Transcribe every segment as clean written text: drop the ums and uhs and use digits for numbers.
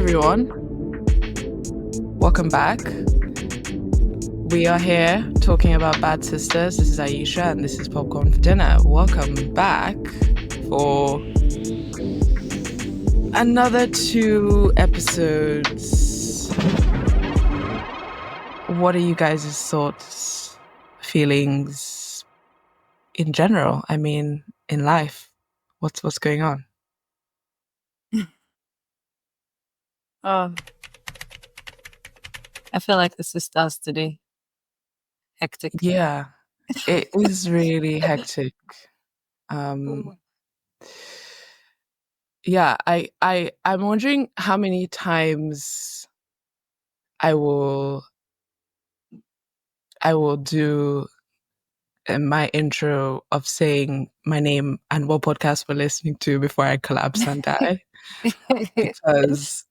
everyone. Welcome back. We are here talking about Bad Sisters. This is Ayisha and this is Popcorn for Dinner. Welcome back for another 2 episodes. What are you guys' thoughts, feelings in general? I mean, in life, what's going on? I feel like the sisters today. Hectic. Yeah, it is really hectic. Yeah, I'm wondering how many times I will do my intro of saying my name and what podcast we're listening to before I collapse and die. Because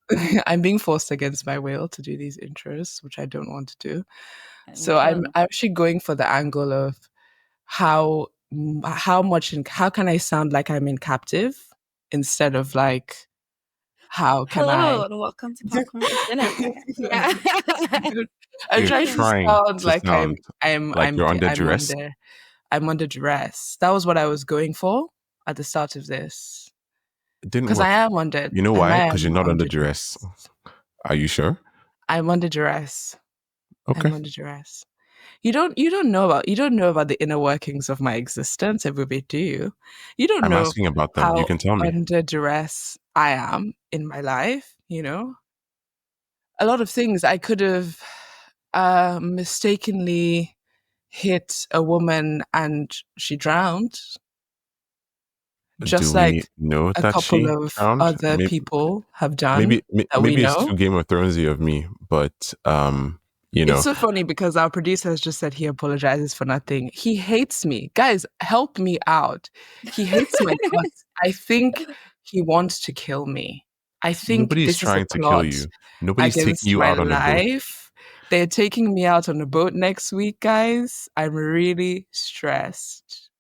I'm being forced against my will to do these intros, which I don't want to do. So I'm actually going for the angle of how can I sound like I'm in captive instead of like how can Hello and welcome to Popcorn for Dinner. Yeah. I'm trying to sound like I'm you're under duress. I'm under duress. That was what I was going for at the start of this. It didn't because work. I am under. You know why? Because you're not under duress. Are you sure? I'm under duress. Okay. I'm under duress. You don't know about the inner workings of my existence, Ebube, do you? You don't know. I'm asking about them. How you can tell me. Under duress I am in my life. You know, a lot of things I could have mistakenly hit a woman and she drowned. Just like a couple of other people have done. Maybe it's too Game of Thronesy of me, but you know. It's so funny because our producer has just said he apologizes for nothing. He hates me. Guys, help me out. He hates my guts. I think he wants to kill me. I think nobody's trying to kill you. Nobody's taking you out on a boat. They're taking me out on a boat next week, guys. I'm really stressed.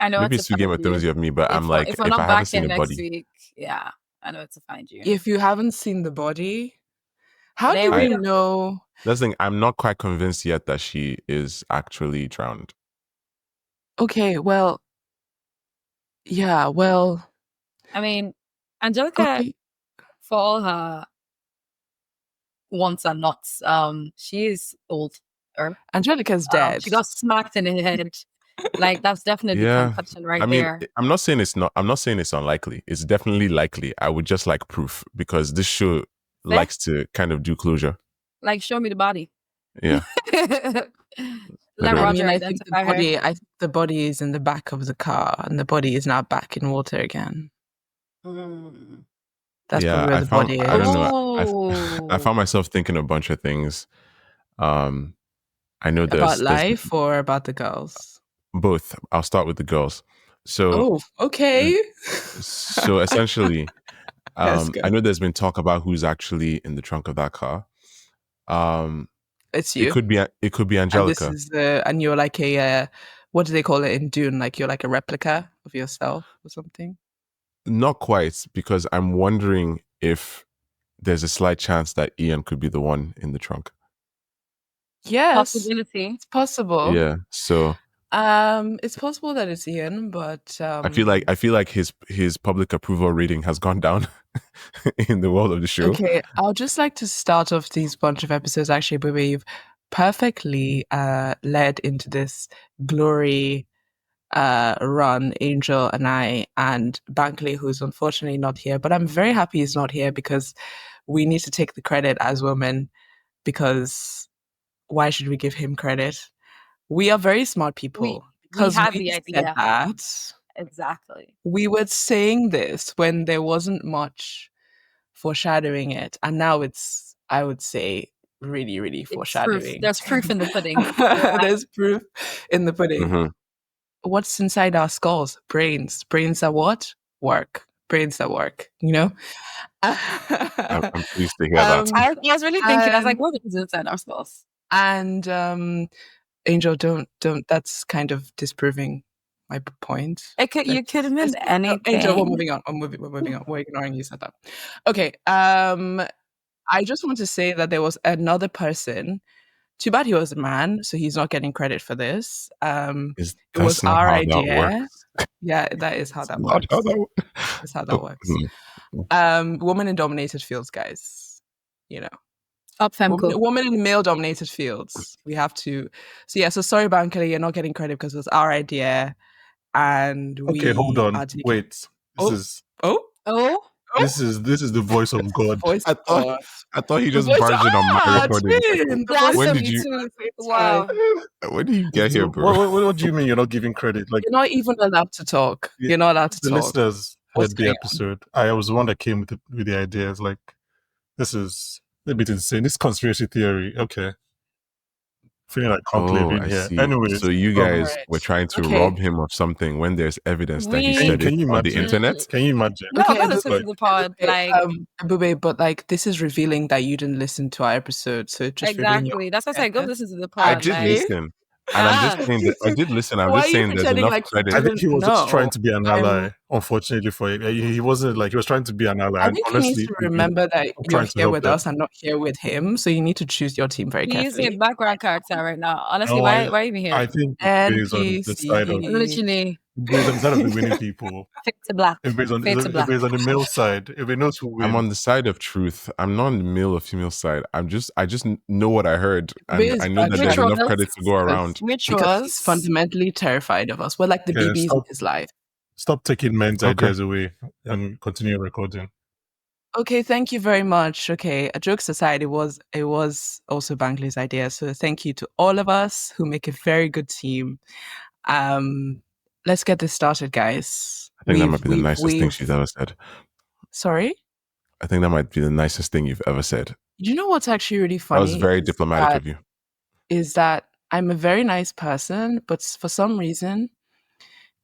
I know maybe it's too Game of Thronesy of me, but I'm like, if I haven't seen the body next week, yeah, I know to find you. If you haven't seen the body, how do we know? That's the thing. I'm not quite convinced yet that she is actually drowned. Okay, well, yeah, well. I mean, Angelica, for all her wants and nots, she is old. Angelica's dead. She got smacked in the head. Like that's definitely concussion right there. I'm not saying it's unlikely. It's definitely likely. I would just like proof because this show likes to kind of do closure. Like, show me the body. Yeah. Let Roger identify her. I think the body is in the back of the car, and the body is now back in water again. That's probably where the body is. I don't know. I found myself thinking a bunch of things. I know about life or about the girls. Both. I'll start with the girls. So okay. So essentially, I know there's been talk about who's actually in the trunk of that car. It's you. It could be Angelica. And this is and you're like a what do they call it in Dune? Like you're like a replica of yourself or something. Not quite, because I'm wondering if there's a slight chance that Ian could be the one in the trunk. Yes, possibility. It's possible. Yeah. So it's possible that it's Ian, but I feel like his public approval rating has gone down in the world of the show. Okay, I'll just like to start off these bunch of episodes actually, but we've perfectly led into this glory run, Angel and I, and Bankley, who's unfortunately not here, but I'm very happy he's not here because we need to take the credit as women, because why should we give him credit? We are very smart people. We have the idea. That. Exactly. We were saying this when there wasn't much foreshadowing it, and now it's, I would say, really, really foreshadowing. There's proof in the pudding. There's proof in the pudding. Mm-hmm. What's inside our skulls? Brains. Brains that what? Work. Brains that work, you know? I'm pleased to hear that. I was really thinking, I was like, what is inside our skulls? And Angel, don't that's kind of disproving my point. You could have meant anything. Angel, we're moving on. We're moving on. We're ignoring you said that. Okay. I just want to say that there was another person. Too bad he was a man, so he's not getting credit for this. It was That's not our how that idea. works. Yeah, that is how that Not works. how that works. That's how that works. Woman in dominated fields, guys. You know. Up Femco. Woman in male dominated fields. We have to. So yeah, so sorry, Bankole, you're not getting credit because it was our idea. And Okay, hold on. Wait. This is the voice of God. Voice I of God. thought he just The voice barged in on my recording. twin, the That's voice When of did you- too. twin. Wow. When did you get here, bro? What do you mean you're not giving credit? Like, You're not even allowed to talk. Yeah, You're not allowed to the talk. listeners What's heard the going on? episode. I was the one that came with the idea. It's like, this is a bit insane. This conspiracy theory. Okay. Feeling like conclave in I here. see. Anyways, So you guys Right. were trying to Okay. rob him of something when there's evidence that he We- said Can it you on the imagine? internet? Can you imagine? No, Okay, I'm not but listening to the pod. Okay, Like Ebube, but like this is revealing that you didn't listen to our episode, so just revealing your exactly. That's why I said go listen to the I pod. did like, listen. And I'm just saying that I did listen. I'm Why just are you saying there's pretending enough like you credit. I think he was just No, trying to be an I'm- ally. Unfortunately for him, he wasn't like he was trying to be an ally. I And think honestly, you need to remember that I'm you're trying to here help with them. us and not here with him. So you need to choose your team very he's a carefully. background character right now. Honestly, No, why are you even here? I think based on the side of Literally, the winning people. fade to black. If based on Fade to black. the male side, if it knows who wins. I'm on the side of truth. I'm not on the male or female side. I just know what I heard, and I know that Which there's was- enough credit to go around. Which because was he's fundamentally terrified of us. We're like the Okay, BBs in his life. Stop taking men's Okay. ideas away and continue recording. Okay, thank you very much. Okay, jokes aside, it was also Bangley's idea. So thank you to all of us who make a very good team. Let's get this started, guys. I think that might be the nicest thing she's ever said. Sorry? I think that might be the nicest thing you've ever said. You know what's actually really funny? That was very diplomatic of you. Is that I'm a very nice person, but for some reason,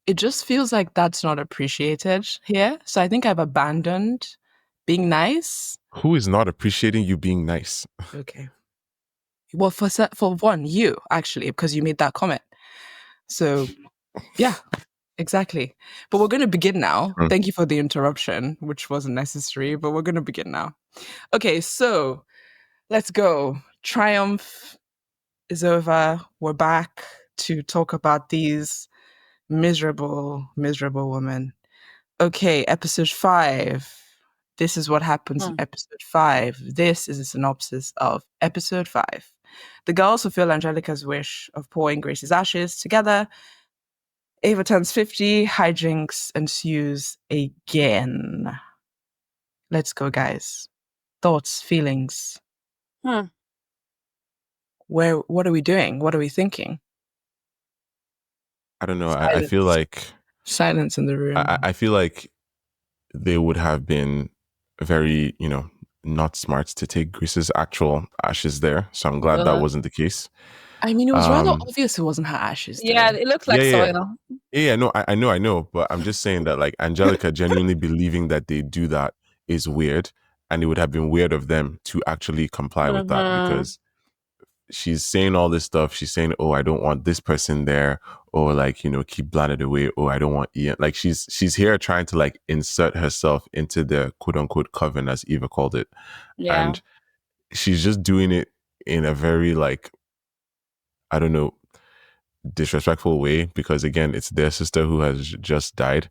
it just feels like that's not appreciated here. So I think I've abandoned being nice. Who is not appreciating you being nice? Okay. Well, for one, you actually, because you made that comment. So, yeah, exactly. But we're going to begin now. Thank you for the interruption, which wasn't necessary, but we're going to begin now. Okay, so let's go. Triumph is over. We're back to talk about these miserable women. Okay, episode 5. This is what happens in episode 5. This is a synopsis of episode 5. The girls fulfill Angelica's wish of pouring Grace's ashes together. Ava turns 50. Hijinks ensues again. Let's go, guys. Thoughts, feelings. What are we doing? What are we thinking? I don't know. I feel like silence in the room. I feel like they would have been very, not smart to take Grace's actual ashes there. So I'm glad that wasn't the case. I mean, it was rather obvious it wasn't her ashes. Yeah, it looked like soil. Yeah, no, I know. But I'm just saying that, like, Angelica genuinely believing that they do that is weird. And it would have been weird of them to actually comply with that, because she's saying all this stuff. She's saying, oh, I don't want this person there, or like, keep Blandet away. Oh, I don't want Ian. Like she's here trying to like insert herself into the quote unquote coven, as Eva called it. Yeah. And she's just doing it in a very like, I don't know, disrespectful way, because again, it's their sister who has just died.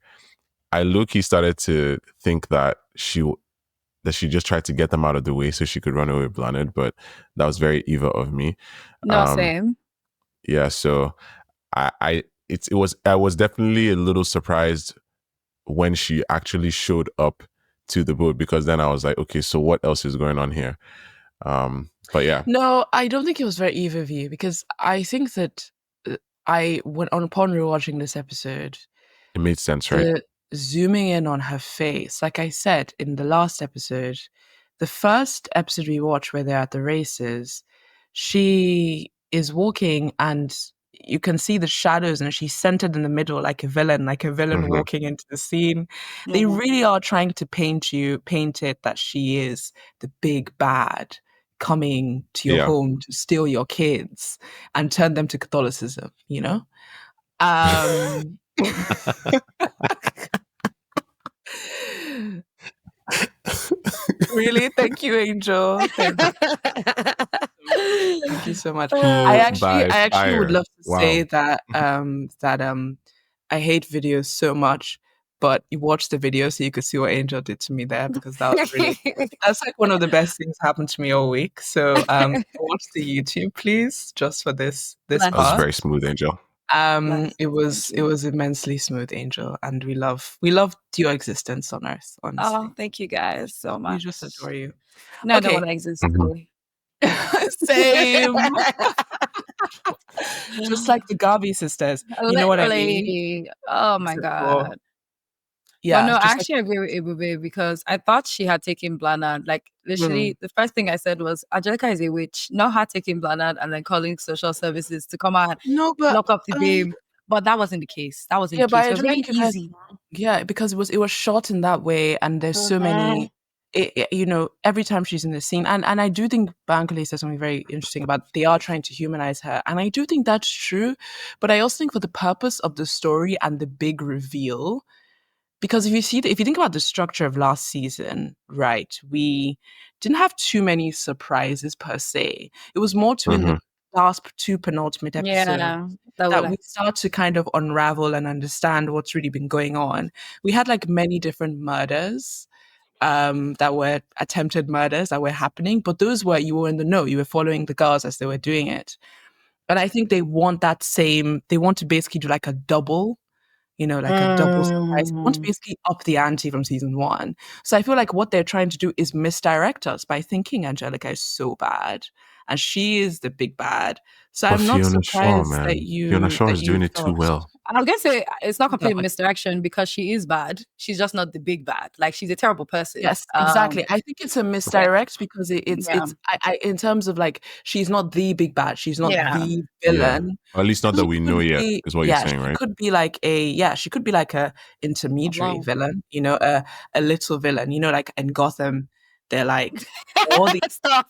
I low-key started to think that she just tried to get them out of the way so she could run away with Blandet, but that was very Eva of me. No, same. Yeah, so I was definitely a little surprised when she actually showed up to the boat, because then I was like, okay, so what else is going on here? But yeah. No, I don't think it was very Eva of you, because I think that upon rewatching this episode, it made sense, right? Zooming in on her face, like I said in the last episode, the first episode we watched where they're at the races, she is walking and you can see the shadows and she's centered in the middle like a villain walking into the scene. They really are trying to paint it that she is the big bad coming to your home to steal your kids and turn them to Catholicism, Really? Thank you, Angel. Thank you so much. Cool I by actually would fire. love to say Wow. that I hate videos so much, but you watch the video so you could see what Angel did to me there, because that was really that's like one of the best things happened to me all week. So watch the YouTube, please, just for this That was part. very smooth, Angel. It was immensely smooth, Angel, and we loved your existence on Earth, honestly. Oh, thank you guys so much. We just adore you. No, I don't want to exist. Same. Just like the Garvey sisters. You know what I mean? Literally. Oh my Except for- God. yeah. But no, I just actually agree with Ebube because I thought she had taken Blanard. Like literally, the first thing I said was Angelica is a witch. Not her taking Blanard and then calling social services to come out and lock up the babe. But that wasn't the case. That wasn't the but case. I It was don't very think it has. easy. Yeah, because it was shot in that way, and there's so many. Every time she's in the scene, and I do think Bankole says something very interesting about they are trying to humanize her, and I do think that's true. But I also think for the purpose of the story and the big reveal, because if you think about the structure of last season, right, we didn't have too many surprises per se. It was more to in the last two penultimate episodes that we start to kind of unravel and understand what's really been going on. We had like many different murders that were attempted murders that were happening, but those were, you were in the know, you were following the girls as they were doing it. And I think they want to basically do like a double, like a double surprise. They want to basically up the ante from season 1. So I feel like what they're trying to do is misdirect us by thinking Angelica is so bad and she is the big bad. So I'm not surprised that Fiona Shaw is doing it too well. I was gonna say it's not complete misdirection because she is bad. She's just not the big bad. Like she's a terrible person. Yes, exactly. I think it's a misdirect because it's I in terms of like she's not the big bad. She's not the villain. Or at least not that we know yet, is what you're saying, right? She could be like a intermediary villain, a little villain, like in Gotham, they're like all these stuff.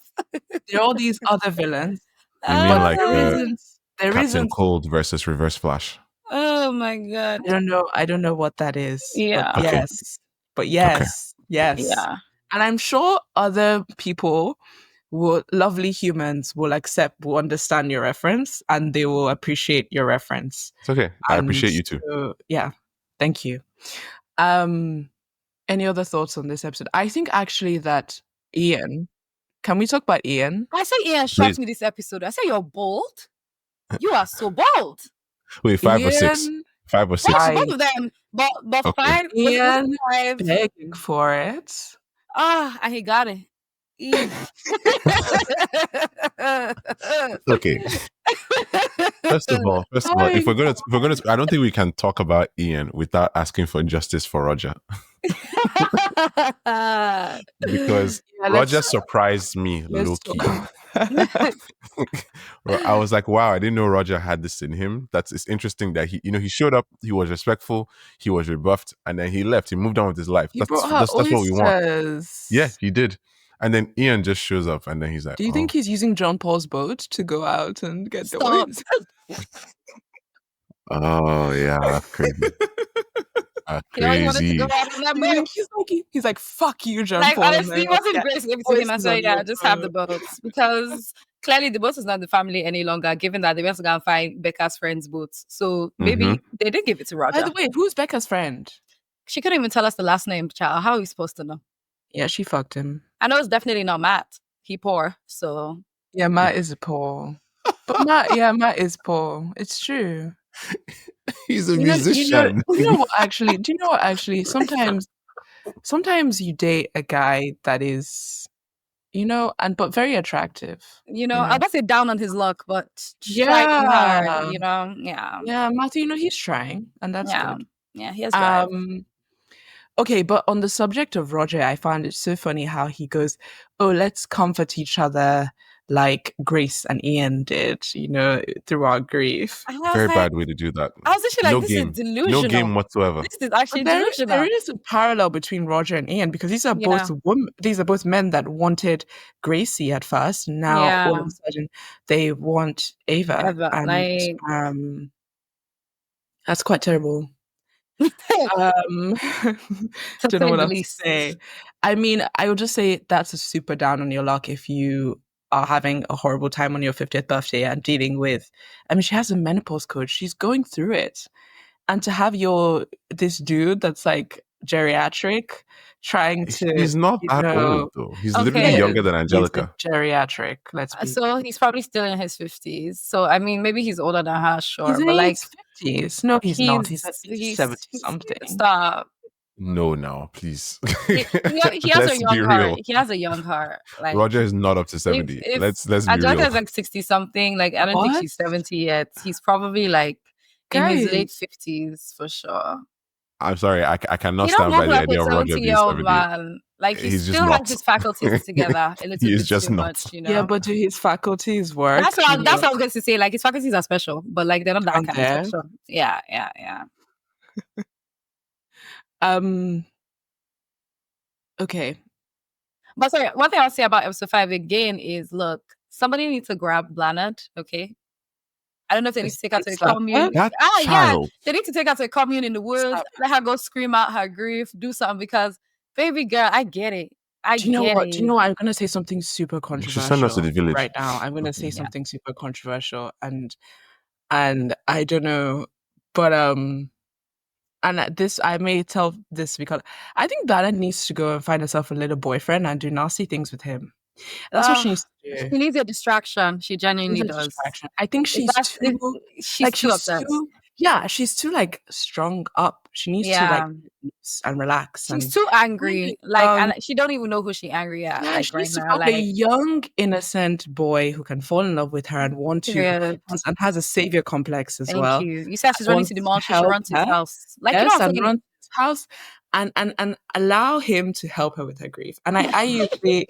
There are all these other villains. You mean like there Captain isn't Cold versus Reverse Flash? Oh my God. I don't know what that is. Yeah. But yes. But yes. Okay. Yes. Yeah. And I'm sure other people lovely humans will understand your reference and they will appreciate your reference. It's okay. I appreciate you too. So, yeah. Thank you. Any other thoughts on this episode? I think actually that Ian, can we talk about Ian? I said Ian shocked me this episode. I said you're bold. You are so bold. Wait, 5 or 6? 5 or 6? Both of them. But okay. 5. Ian begging for it. And he got it. Okay. First of all, if we're gonna, I don't think we can talk about Ian without asking for justice for Roger. Because Roger surprised me low-key. I was like, wow, I didn't know Roger had this in him. It's interesting that he showed up, he was respectful, he was rebuffed, and then he left. He moved on with his life. That's what we want. Yeah, he did. And then Ian just shows up, and then he's like, do you think he's using John Paul's boat to go out and get the ones? Oh yeah, that's crazy. Crazy. He's like, fuck you, John Paul. Honestly, he wasn't Grace to him and say, just have the boats. Because clearly the boat is not the family any longer, given that they went to go and find Becca's friend's boats. So maybe they did give it to Roger. By the way, who's Becca's friend? She couldn't even tell us the last name, child. How are we supposed to know? Yeah, she fucked him. I know it's definitely not Matt. He poor, so. Yeah, Matt is poor. But Matt is poor. It's true. He's a musician. Do you know what actually? Sometimes you date a guy that is, but very attractive. I was say down on his luck, but striking hard, Yeah, Matthew, he's trying, and that's good. Yeah, he has drive. Okay, but on the subject of Roger, I found it so funny how he goes, "Oh, let's comfort each other like Grace and Ian did, through our grief." Very bad way to do that. I was actually like, this is delusional. No game whatsoever. This is actually delusional. There is a parallel between Roger and Ian because these are both men that wanted Gracie at first. Now all of a sudden they want Ava. And, that's quite terrible. Don't know what else to say. I mean, I would just say that's a super down on your luck if you are having a horrible time on your 50th birthday and dealing with, I mean, she has a menopause coach. She's going through it. And to have this dude that's like geriatric trying to, He's not that old though. He's literally younger than Angelica. He's a geriatric. So he's probably still in his 50s. So I mean, maybe he's older than her, sure. He's in his 50s. No, he's not. He's at least 70 something. Stop. No, please. He has a young heart. He has a young heart. Like Roger is not up to 70. Let's be real. Angelica is like 60 something. Like I don't think she's 70 yet. He's probably like in his late 50s for sure. I'm sorry, I cannot stand by the idea of Roger being 70. Man. Like he still has his faculties together a little bit just too not. Much, you know. Yeah, but do his faculties work? That's what I was going to say. Like his faculties are special, but like they're not that kind of special. Yeah. Okay. But sorry, one thing I'll say about episode 5 again is, look, somebody needs to grab Blanard, okay? I don't know if they need to take her to a commune. They need to take her to a commune in the woods. Let her go scream out her grief, do something, because baby girl, I get it. Do you know what? I'm going to say something super controversial. She sent us to the village right now. I'm going to say something super controversial, and I don't know, but and this, I may tell this because I think Blanard needs to go and find herself a little boyfriend and do nasty things with him. That's what she needs to do. She needs a distraction. She genuinely does. I think she's too like strung up. She needs to like and relax. She's too angry. And she don't even know who she's angry at. Yeah, she's probably a young, innocent boy who can fall in love with her and want to, and has a savior complex as well. Thank you. You said she's running to the mall. She should run to his house. Like, yes, and run to his house. And allow him to help her with her grief. And I usually,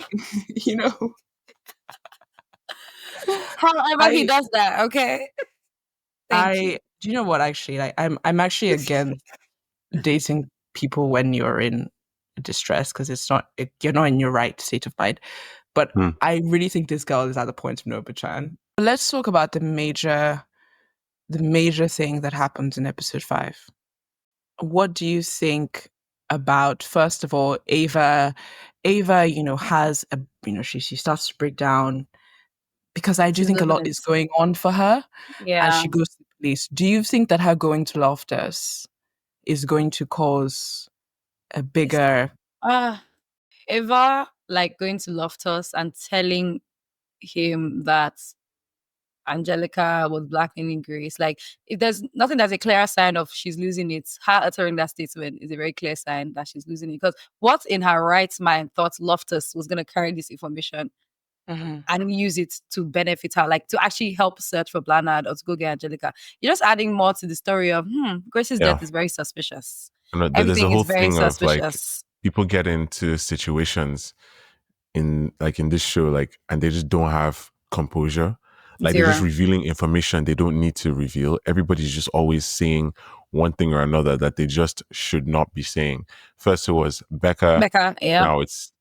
however he does that, okay? Do you know what? Actually, like I'm actually against dating people when you're in distress, because you're not in your right state of mind. But I really think this girl is at the point of no return. Let's talk about the major thing that happens in episode 5. What do you think about, first of all, Ava, has she starts to break down, because I do think a lot is going on for her. Yeah. And she goes to the police. Do you think that her going to Loftus is going to cause a bigger... Ava, like, going to Loftus and telling him that Angelica was blackmailing Grace. Like, if there's nothing that's a clear sign of she's losing it, her uttering that statement is a very clear sign that she's losing it. Because what in her right mind thought Loftus was going to carry this information and use it to benefit her, like to actually help search for Blanard or to go get Angelica? You're just adding more to the story of Grace's death is very suspicious. There's a whole thing of like people get into situations in this show, like, and they just don't have composure. Like, they're just revealing information they don't need to reveal. Everybody's just always saying one thing or another that they just should not be saying. First it was Becca, yeah. Now it's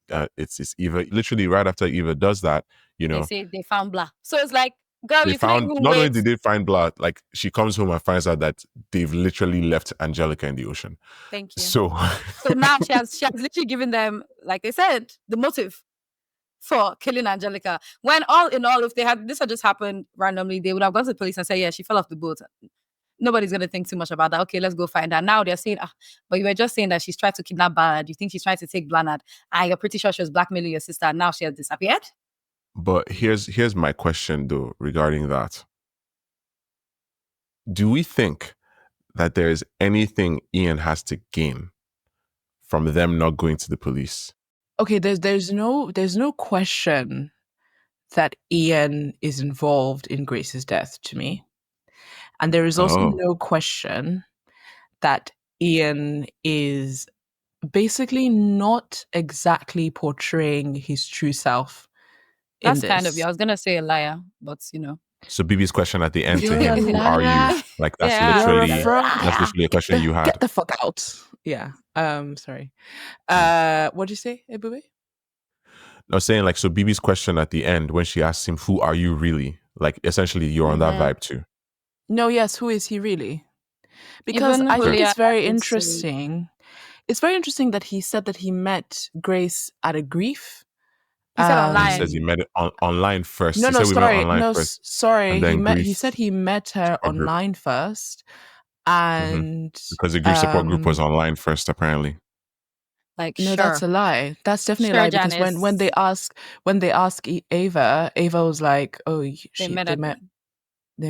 Eva. Literally right after Eva does that, they say they found Blah. So it's like, girl, they found, not only did they find Blah, like, she comes home and finds out that they've literally left Angelica in the ocean. Thank you. So now she has literally given them, like they said, the motive for killing Angelica. When all in all, if this had just happened randomly, they would have gone to the police and said, yeah, she fell off the boat. Nobody's going to think too much about that. Okay, let's go find her. Now they're saying, but you were just saying that she's tried to kidnap Blanard. You think she's trying to take Blanard. You're pretty sure she was blackmailing your sister. And now she has disappeared. But here's my question though regarding that. Do we think that there is anything Ian has to gain from them not going to the police? Okay, there's no question that Ian is involved in Grace's death to me. And there is also no question that Ian is basically not exactly portraying his true self. That's kind of you. I was gonna say a liar, but So BB's question at the end to him, who are you? Like, that's literally a question you had. Get the fuck out. Yeah. Sorry. What'd you say, Ebube? I was saying, like, so BB's question at the end, when she asks him, who are you really? Like, essentially, you're on that vibe too. No, yes, who is he really? Because Even I think Julia it's very did say- interesting. It's very interesting that he said that he met Grace at a grief. He said He online. says he met it online first. No, he no, said we met sorry, online no, first, sorry. and then He Greece said he met her support group. online first, and Because the Greece support group was online first, apparently. Like, no, sure. that's a lie. That's definitely Sure, a lie because Janice. when they ask Ava was like, "Oh, they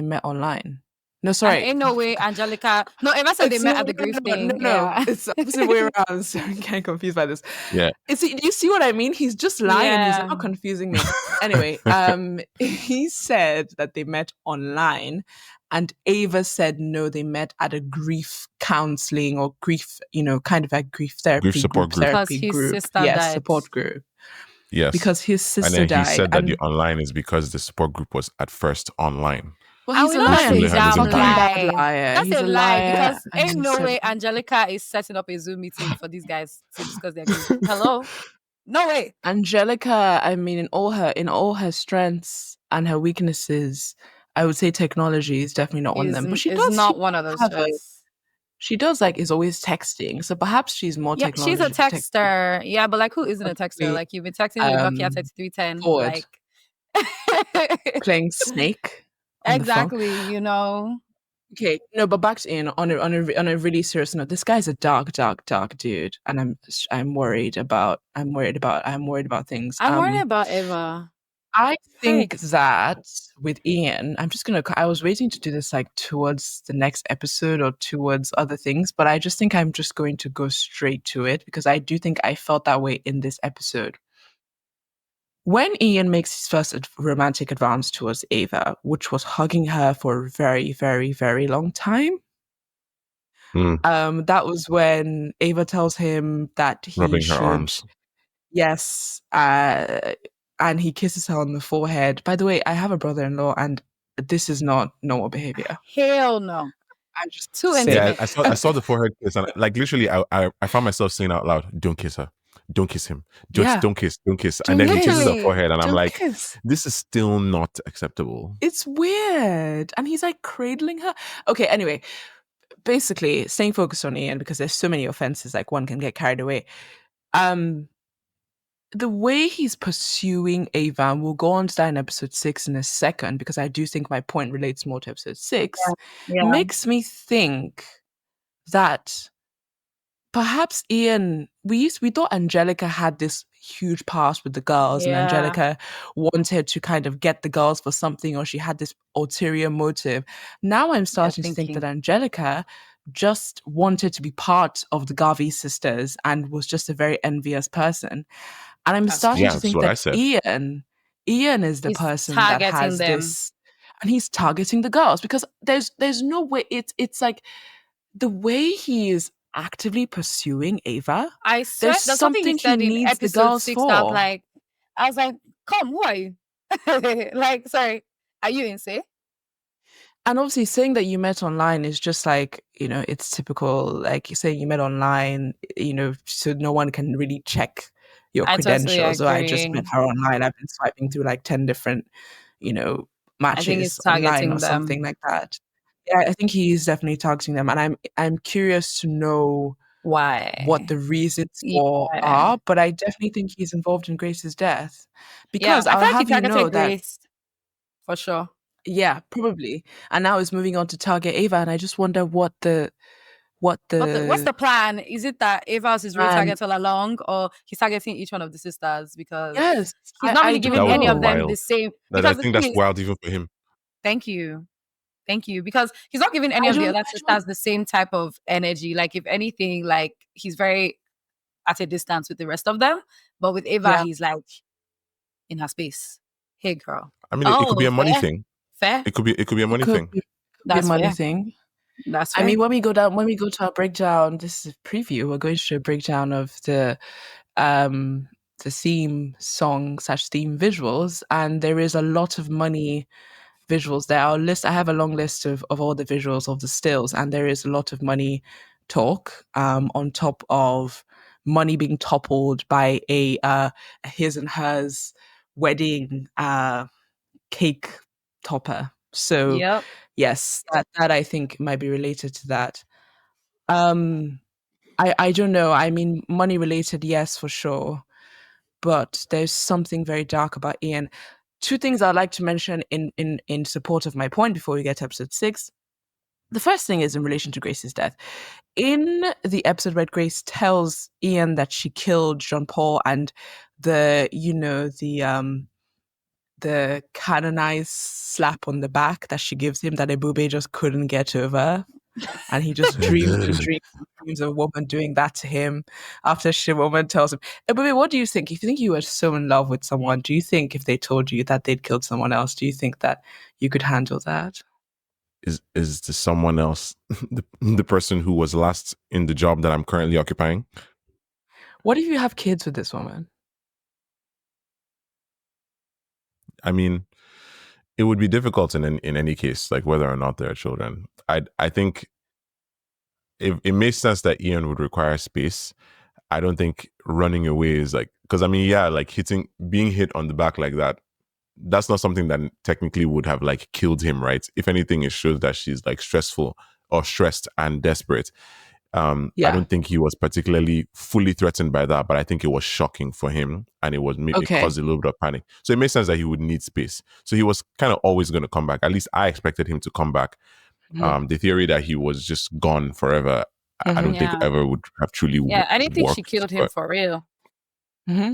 met online." No, sorry. And ain't no way Angelica. No, Eva said they met at the grief thing. No, Yeah. it's the opposite way around. So I'm getting confused by this. Yeah. Do you see what I mean? He's just lying and he's Yeah. not confusing me. Anyway, he said that they met online, and Ava said no, they met at a grief counseling or grief, kind of a grief therapy support group. Because his sister died. Support group. Yes. Because his sister and then died. he said that the online is because the support group was at first online. Well, he's a know liar. that's He's a a damn fucking lie. bad liar. That's He's a lie liar, because and ain't he no said- way Angelica is setting up a Zoom meeting for these guys to discuss their grief. Hello? No way. Angelica, I mean, in all her strengths and her weaknesses, I would say technology is definitely not one of them. But she does not one of those have strengths. she does is always texting. So perhaps she's more Yeah, technology. she's a texter. Yeah, but who isn't a texter? Probably, Like you've been texting with Nokia 3310. forward. Like Playing Snake. On exactly, the phone. Okay, no, but back to Ian on a really serious note. This guy's a dark dude, and I'm worried about things. I'm worried about Eva. I think that with Ian, I was waiting to do this towards the next episode or towards other things, but I just think I'm just going to go straight to it because I do think I felt that way in this episode. When Ian makes his first romantic advance towards Ava, which was hugging her for a very, very, very long time, that was when Ava tells him that he rubbing should, her arms. Yes, and he kisses her on the forehead. By the way, I have a brother-in-law, and this is not normal behavior. Hell no. I'm just too intimate. Yeah, I saw the forehead kiss, and literally, I found myself saying out loud, "Don't kiss her, don't kiss him, don't kiss." And then he kisses her forehead, and I'm like, this is still not acceptable. It's weird, and he's cradling her. Okay, anyway, basically, staying focused on Ian because there's so many offenses, one can get carried away. The way he's pursuing Ava, and we'll go on to that in episode 6 in a second, because I do think my point relates more to episode 6, makes me think that perhaps Ian, we thought Angelica had this huge past with the girls, and Angelica wanted to kind of get the girls for something, or she had this ulterior motive. Now I'm starting to think that Angelica just wanted to be part of the Garvey sisters and was just a very envious person. And I'm starting to think that Ian is the person that has this, and he's targeting the girls because there's no way it's the way he is actively pursuing Ava. I swear, there's something he said in episode 6 that I was like, come, who are you? Sorry, are you insane? And obviously saying that you met online is just it's typical, you're saying you met online, so no one can really check your credentials. Totally I just met her online. I've been swiping through 10 different, matches online or something like that. Yeah, I think he's definitely targeting them. And I'm curious to know what the reasons for are, but I definitely think he's involved in Grace's death. Because I'll have you know that Grace, for sure. Yeah, probably. And now he's moving on to target Ava, and I just wonder what's the plan? Is it that Ava's his real target all along, or he's targeting each one of the sisters? Because he's not really giving any of them the same. I think that's wild even for him. Thank you. Because he's not giving any of the other sisters the same type of energy. If anything, he's very at a distance with the rest of them. But with Ava, he's in her space. Hey, girl. I mean, it could be a money thing. Fair. It could be a money thing. That's a money thing. That's fair. I mean, when we go to our breakdown, this is a preview. We're going to do a breakdown of the theme song / theme visuals, and there is a lot of money visuals there. I have a long list of all the visuals of the stills, and there is a lot of money talk on top of money being toppled by a his and hers wedding cake topper. So Yep. yes, that I think might be related to that. I don't know. I mean, money related, yes, for sure. But there's something very dark about Ian. Two things I'd like to mention in support of my point before we get to episode 6. The first thing is in relation to Grace's death. In the episode where Grace tells Ian that she killed John Paul and the canonized slap on the back that she gives him that Ebube just couldn't get over. And he just dreams and dreams of a woman doing that to him after a woman tells him, Ebube, what do you think? If you think you were so in love with someone, do you think if they told you that they'd killed someone else, do you think that you could handle that? Is the someone else the person who was last in the job that I'm currently occupying? What if you have kids with this woman? I mean, it would be difficult in any case, like whether or not they're children. I think it makes sense that Ian would require space. I don't think running away is like, because I mean, yeah, like being hit on the back like that, that's not something that technically would have like killed him, right? If anything, it shows that she's like stressed and desperate. I don't think he was particularly fully threatened by that, but I think it was shocking for him, and it caused a little bit of panic. So it makes sense that he would need space. So he was kind of always going to come back. At least I expected him to come back. Mm-hmm. The theory that he was just gone forever, I don't think ever would have truly worked. Yeah, I didn't think she killed him for real. Mm-hmm.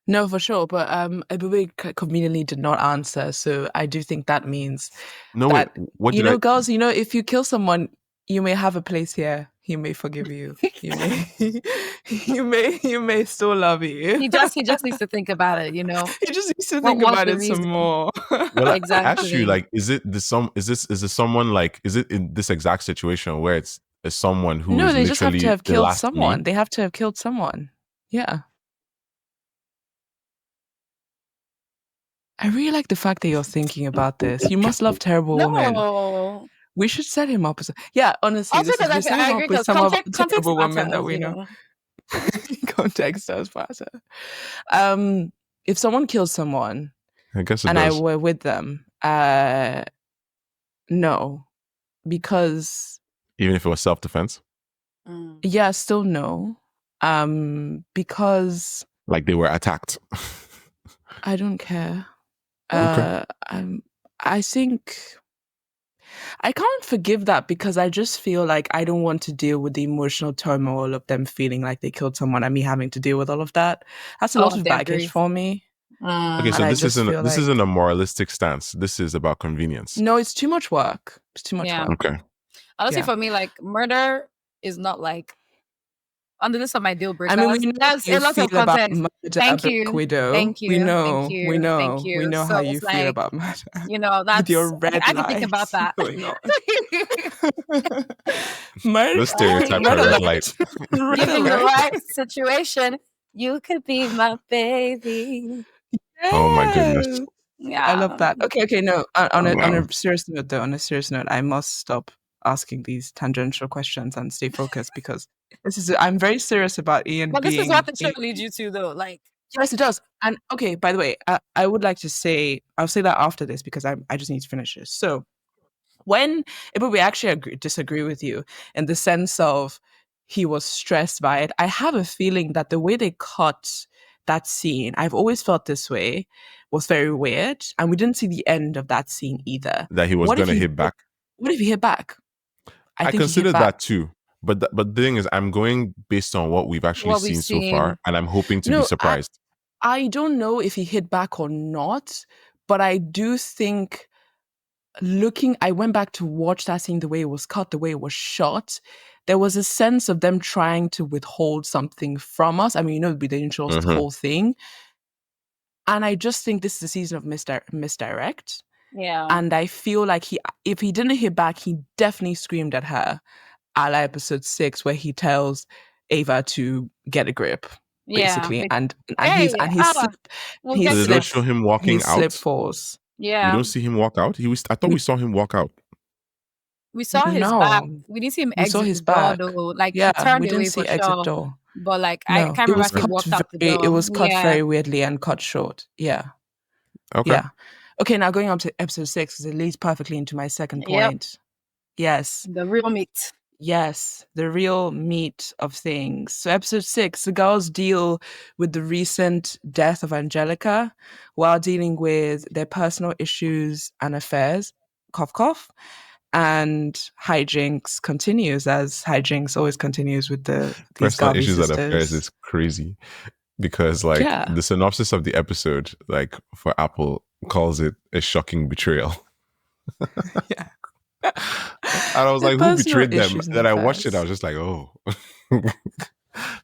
No, for sure. But Ebube conveniently did not answer. So I do think that means that, girls, if you kill someone, you may have a place here. He may forgive you. You may still love you. He just needs to think about it, He just needs to think about it some more. Well, exactly. Actually, like, is it someone like, is it in this exact situation where it's someone who no, is they just have to have killed someone. Need? They have to have killed someone. Yeah. I really like the fact that you're thinking about this. You must love terrible women. We should set him up. Honestly, also, we set him up with some of the terrible women that we know. Context does matter. If someone kills someone, I guess it and does. I were with them, no, because even if it was self-defense, yeah, still no, because like they were attacked. I don't care. Okay. I think I can't forgive that because I just feel like I don't want to deal with the emotional turmoil of them feeling like they killed someone and me having to deal with all of that. That's a lot of baggage for me. Okay, so this isn't a moralistic stance. This is about convenience. No, it's too much work. It's too much work. Okay. Honestly, for me, like, murder is not like on the list of my deal breakers. I mean, we know there's a lot of context. Thank you. We know So how you feel about murder. That's with your red I didn't think about that. The stereotype of red light. Given the right situation, you could be my baby. Yes. Oh my goodness. Yeah. I love that. Okay, no. On a serious note, I must stop asking these tangential questions and stay focused because I'm very serious about Ian. But this is what the show leads you to, though. Like, yes, it does. And okay, by the way, I would like to say, I'll say that after this because I just need to finish this. So when we actually disagree with you in the sense of he was stressed by it, I have a feeling that the way they cut that scene, I've always felt this way, was very weird. And we didn't see the end of that scene either. That he was going to hit back. What if he hit back? I consider that too. But the thing is, I'm going based on what we've actually seen so far, and I'm hoping to be surprised. I don't know if he hit back or not, but I do think I went back to watch that scene, the way it was cut, the way it was shot. There was a sense of them trying to withhold something from us. I mean, they didn't show us the whole thing. And I just think this is a season of misdirect. Yeah. And I feel like if he didn't hit back, he definitely screamed at her. A la episode 6, where he tells Ava to get a grip, basically, and he slipped. They don't show him walking out. Slip falls. Yeah, we don't see him walk out. I thought we saw him walk out. We saw his back. We didn't see him exit his door, though. Like, he turned we didn't away see for exit sure. door. But like, I can't remember if he walked out the door. It was cut very weirdly and cut short. Yeah. Okay. Yeah. Okay, now going on to episode 6, because it leads perfectly into my second point. Yes. The real meat. Yes, the real meat of things. So episode 6, the girls deal with the recent death of Angelica while dealing with their personal issues and affairs. Cough, cough. And hijinks continues, as hijinks always continues with these personal Garvey issues sisters. and affairs is crazy because the synopsis of the episode, like for Apple, calls it a shocking betrayal. Yeah. And I was like, who betrayed them? Then I watched it, I was just like, oh,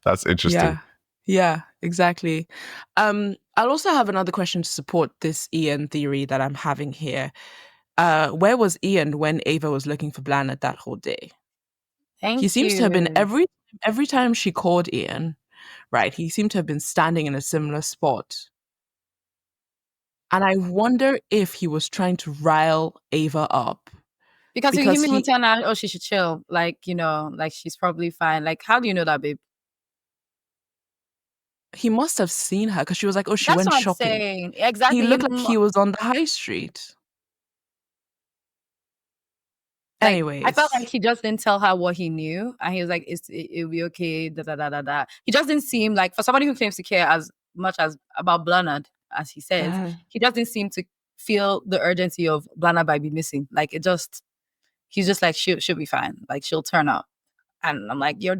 that's interesting. Yeah, exactly. I'll also have another question to support this Ian theory that I'm having here. Where was Ian when Ava was looking for Blanard that whole day? He seems to have been every time she called Ian, right? He seemed to have been standing in a similar spot. And I wonder if he was trying to rile Ava up. Because he even tell her, oh, she should chill. Like, like she's probably fine. Like, how do you know that, babe? He must have seen her because she was like, oh, she That's went what shopping. I'm saying. Exactly. He looked like he was on the high street. Like, anyways. I felt like he just didn't tell her what he knew. And he was like, it'll be okay, da da da da da. He just didn't seem like, for somebody who claims to care as much as about Blanard, as he says, he just didn't seem to feel the urgency of Blanard by be missing. Like, he's just like, she'll be fine. Like, she'll turn up. And I'm like, your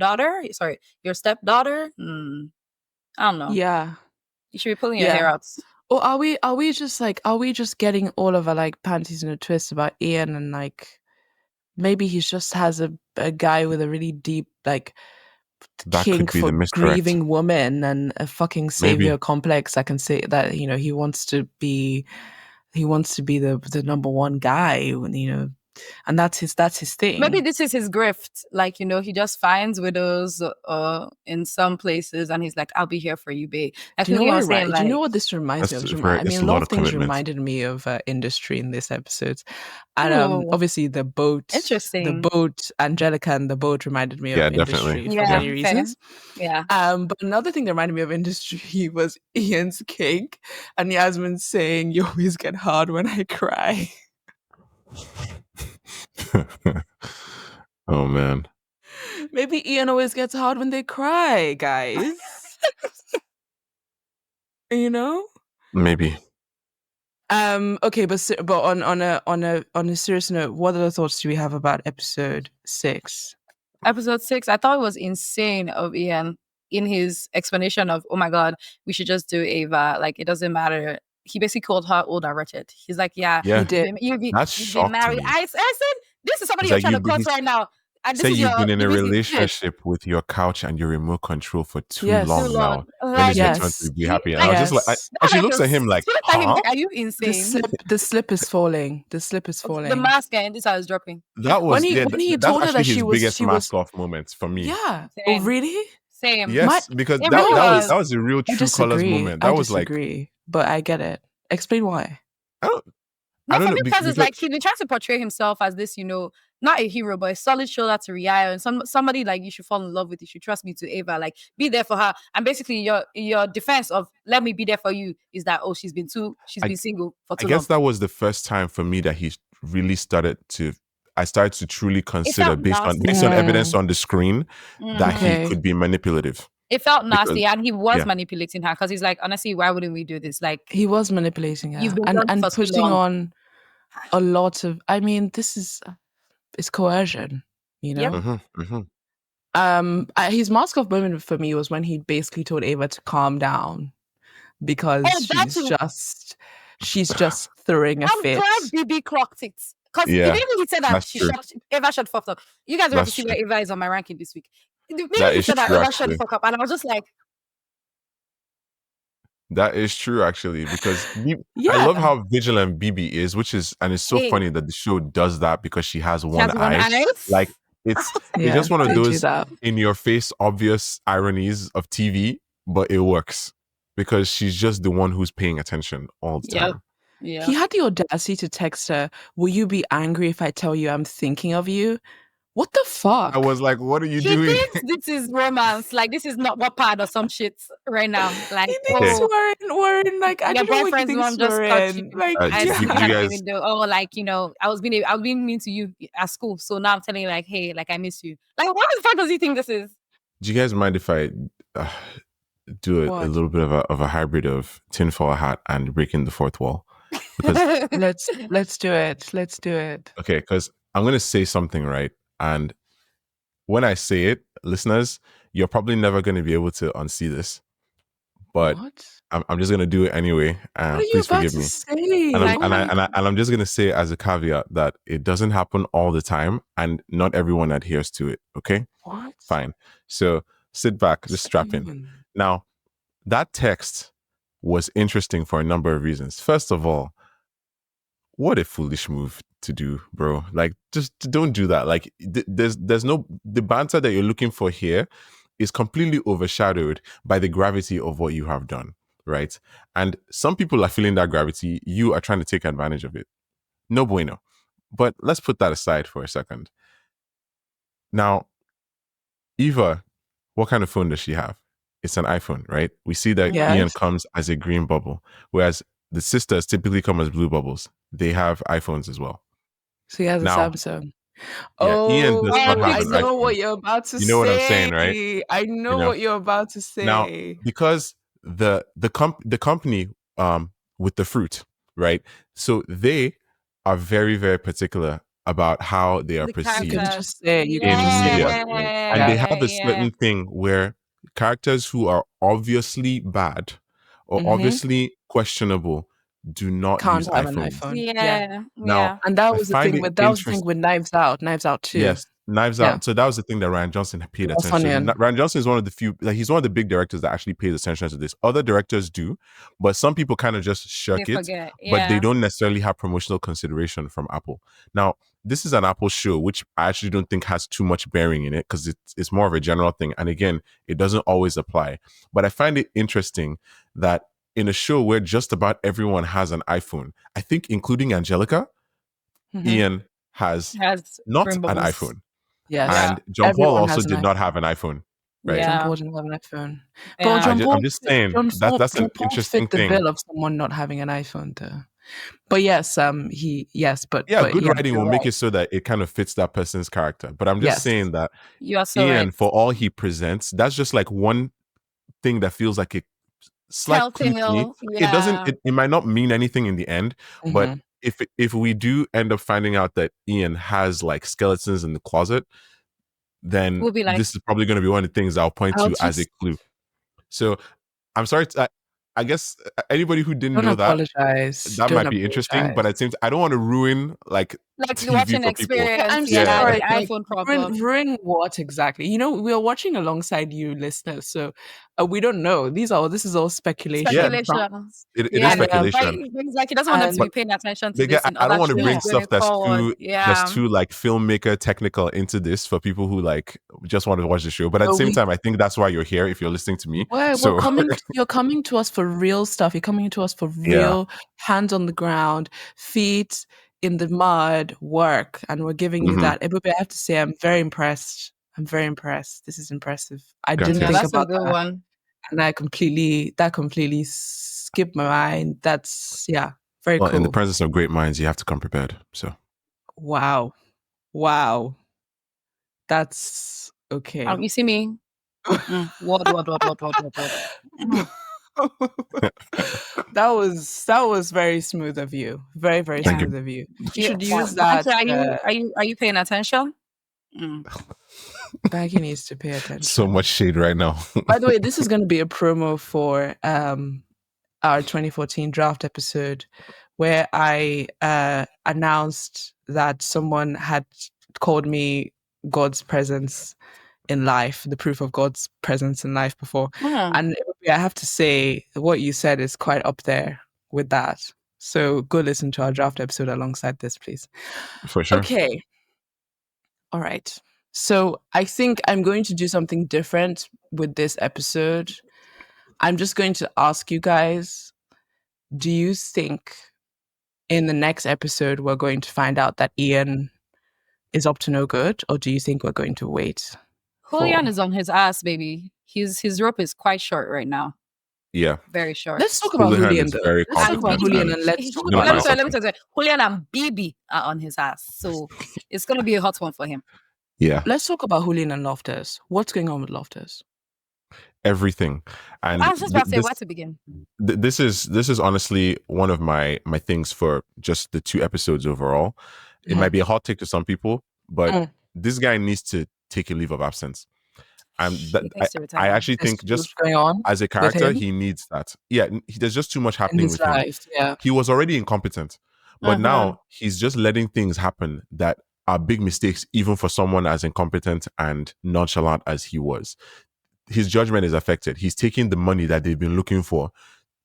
stepdaughter? I don't know. Yeah. You should be pulling your hair out. Or are we just getting all of our like panties in a twist about Ian, and like maybe he just has a guy with a really deep like that kink could be for the misdirect. grieving women and a fucking savior complex. I can say that, he wants to be the number one guy, and that's his thing. Maybe this is his grift. Like, he just finds widows in some places and he's like, I'll be here for you, babe. Do you know what this reminds me of? I mean, a lot of things reminded me of industry in this episode. And obviously the boat, Angelica and the boat reminded me of industry for many reasons. Yeah. But another thing that reminded me of industry was Ian's cake and Yasmin saying, you always get hard when I cry. Oh man, maybe Ian always gets hard when they cry, guys. Maybe. Okay, but on a serious note, what other thoughts do we have about episode 6? Episode 6, I thought it was insane of Ian in his explanation of, oh my God, we should just do Ava. Like, it doesn't matter. He basically called her old and wretched. He's like, yeah, he did. You've been married. I said, this is somebody you're trying to cut right now. And say you've been in a relationship with your couch and your remote control for too long now. When is your turn to be happy? And I was just like, and she looks at him like, huh? Are you insane? The slip is falling. The mask and this is dropping. That was when he told her that his biggest mask off moments for me. Yeah. Same. Oh, really? Same. Yes, because that was a real true colors moment. That was like, but I get it. Explain why. I don't know, because it's like he's been trying to portray himself as this, not a hero, but a solid shoulder to Riayo, and somebody like you should fall in love with, you should trust me to Ava, like be there for her. And basically your defense of let me be there for you is that, oh, she's been single for too long. I guess that was the first time for me that he really started to truly consider based on evidence on the screen that he could be manipulative. It felt nasty, and he was manipulating her because he's like, honestly, why wouldn't we do this? Like, he was manipulating her and putting on a lot of. I mean, it's coercion, Yep. His mask off moment for me was when he basically told Ava to calm down because she's just throwing a fit. I'm glad BB clocked it. Because he said that Ava shut fuck up. You guys are going to see where Ava is on my ranking this week. That is true, Ava shut the fuck up, and I was just like, that is true, actually, because I love how vigilant BB is, and it's so funny that the show does that because she has one eye. Like it's just one of those in your face obvious ironies of TV, but it works because she's just the one who's paying attention all the time. Yeah. He had the audacity to text her, will you be angry if I tell you I'm thinking of you? What the fuck? I was like, what are you He doing? thinks this is romance. Like, this is not what part or some shit right now. Like, He thinks Okay. we're in like, I your don't know what he boyfriend's mom thinks just we're touched you. in. Like, And do you you can't guys- even do, like, I was being mean to you at school. So now I'm telling you, like, hey, like, I miss you. Like, what the fuck does he think this is? Do you guys mind if I do a What? little bit of a hybrid of tinfoil hat and breaking the fourth wall? Because let's do it. Let's do it. okay, because I'm gonna say something, right? And when I say it, listeners, you're probably never going to be able to unsee this, but What? I'm just going to do it anyway. What are you Please about forgive to me. say? And I'm just going to say as a caveat that it doesn't happen all the time, and not everyone adheres to it. Okay, What? fine. So sit back, just strap in. Now, that text was interesting for a number of reasons. First of all, what a foolish move to do, bro. Like, just don't do that. Like, there's no, the banter that you're looking for here is completely overshadowed by the gravity of what you have done, right? And some people are feeling that gravity. You are trying to take advantage of it. No bueno. But let's put that aside for a second. Now, Eva, what kind of phone does she have? It's an iPhone, right? We see that Yes. Ian comes as a green bubble, whereas the sisters typically come as blue bubbles. They have iPhones as well. So he has a Now, Samsung. yeah, Ian does not have I an know iPhone. what you're about to say. You know what I'm saying, right? I know what you're about to say. Now, because the company with the fruit, right? So they are very, very particular about how they are The perceived you can just say media. what, And they have a certain thing where characters who are obviously bad or obviously questionable do not can't use have an iPhones. iPhone. Now, And that I was the find thing it with Knives Out too. Yes, Knives Yeah. Out. So that was the thing that Ryan Johnson paid Glass attention to. Onion. Ryan Johnson is one of the few, like, he's one of the big directors that actually pays attention to this. Other directors do, but some people kind of just shirk it, but they don't necessarily have promotional consideration from Apple. Now, this is an Apple show, which I actually don't think has too much bearing in it because it's more of a general thing. And again, it doesn't always apply. But I find it interesting that in a show where just about everyone has an iPhone, I think including Angelica, Ian has not an iPhone. Yes. And John Paul also did not have an iPhone. Right. John Paul didn't have an iPhone. But John Paul, I'm just saying that's an interesting fit the thing. bill of someone not having an iPhone though. But yes, but good writing will make it so that it kind of fits that person's character. But I'm just saying that Ian, for all he presents, that's just like one thing that feels like a slight clue to me. It doesn't. It might not mean anything in the end, but if we do end up finding out that Ian has like skeletons in the closet, then we'll be like, this is probably going to be one of the things I'll point to as a clue. So I'm sorry. I guess anybody who didn't know that might be interesting, but at the same time, I don't want to ruin like TV for people. I'm sorry. iPhone problem. Ruin what exactly? You know, we are watching alongside you, listeners, so we don't know. This is all speculation. It is speculation. It's like he doesn't want us to be paying attention to this. I don't want to bring stuff that's too like filmmaker technical into this for people who like just want to watch the show. But at the same time, I think that's why you're here if you're listening to me. You're coming to us for real stuff. You're coming to us for real hands on the ground, feet in the mud work, and we're giving you that. Ebube, I have to say, I'm very impressed. This is impressive. I didn't think about that one, and that completely skipped my mind. That's very cool. In the presence of great minds, you have to come prepared. So, wow, that's okay. You see me? What? That was very smooth of you. Very, very smooth of you. You should use that. Are you paying attention? Baggy needs to pay attention. So much shade right now. By the way, this is going to be a promo for our 2014 draft episode where I announced that someone had called me God's presence in life, the proof of God's presence in life before. And I have to say, what you said is quite up there with that. So go listen to our draft episode alongside this, please. For sure. Okay. All right. So I think I'm going to do something different with this episode. I'm just going to ask you guys, do you think in the next episode we're going to find out that Ian is up to no good, or do you think we're going to wait? Julian is on his ass, baby. His rope is quite short right now. Yeah. Very short. Let's talk about Julian, though. Very let's talk about Julian and let's talk about let me tell you, Julian and Bibi are on his ass. So it's going to be a hot one for him. Yeah. Let's talk about Julian and Loftus. What's going on with Loftus? Everything. And I was just about to say where to begin. This is honestly one of my things for just the 2 episodes overall. It might be a hot take to some people, but this guy needs to take a leave of absence. I actually think just going on as a character, he needs that. Yeah, there's just too much happening with him. Yeah. He was already incompetent, but now he's just letting things happen that are big mistakes, even for someone as incompetent and nonchalant as he was. His judgment is affected. He's taking the money that they've been looking for,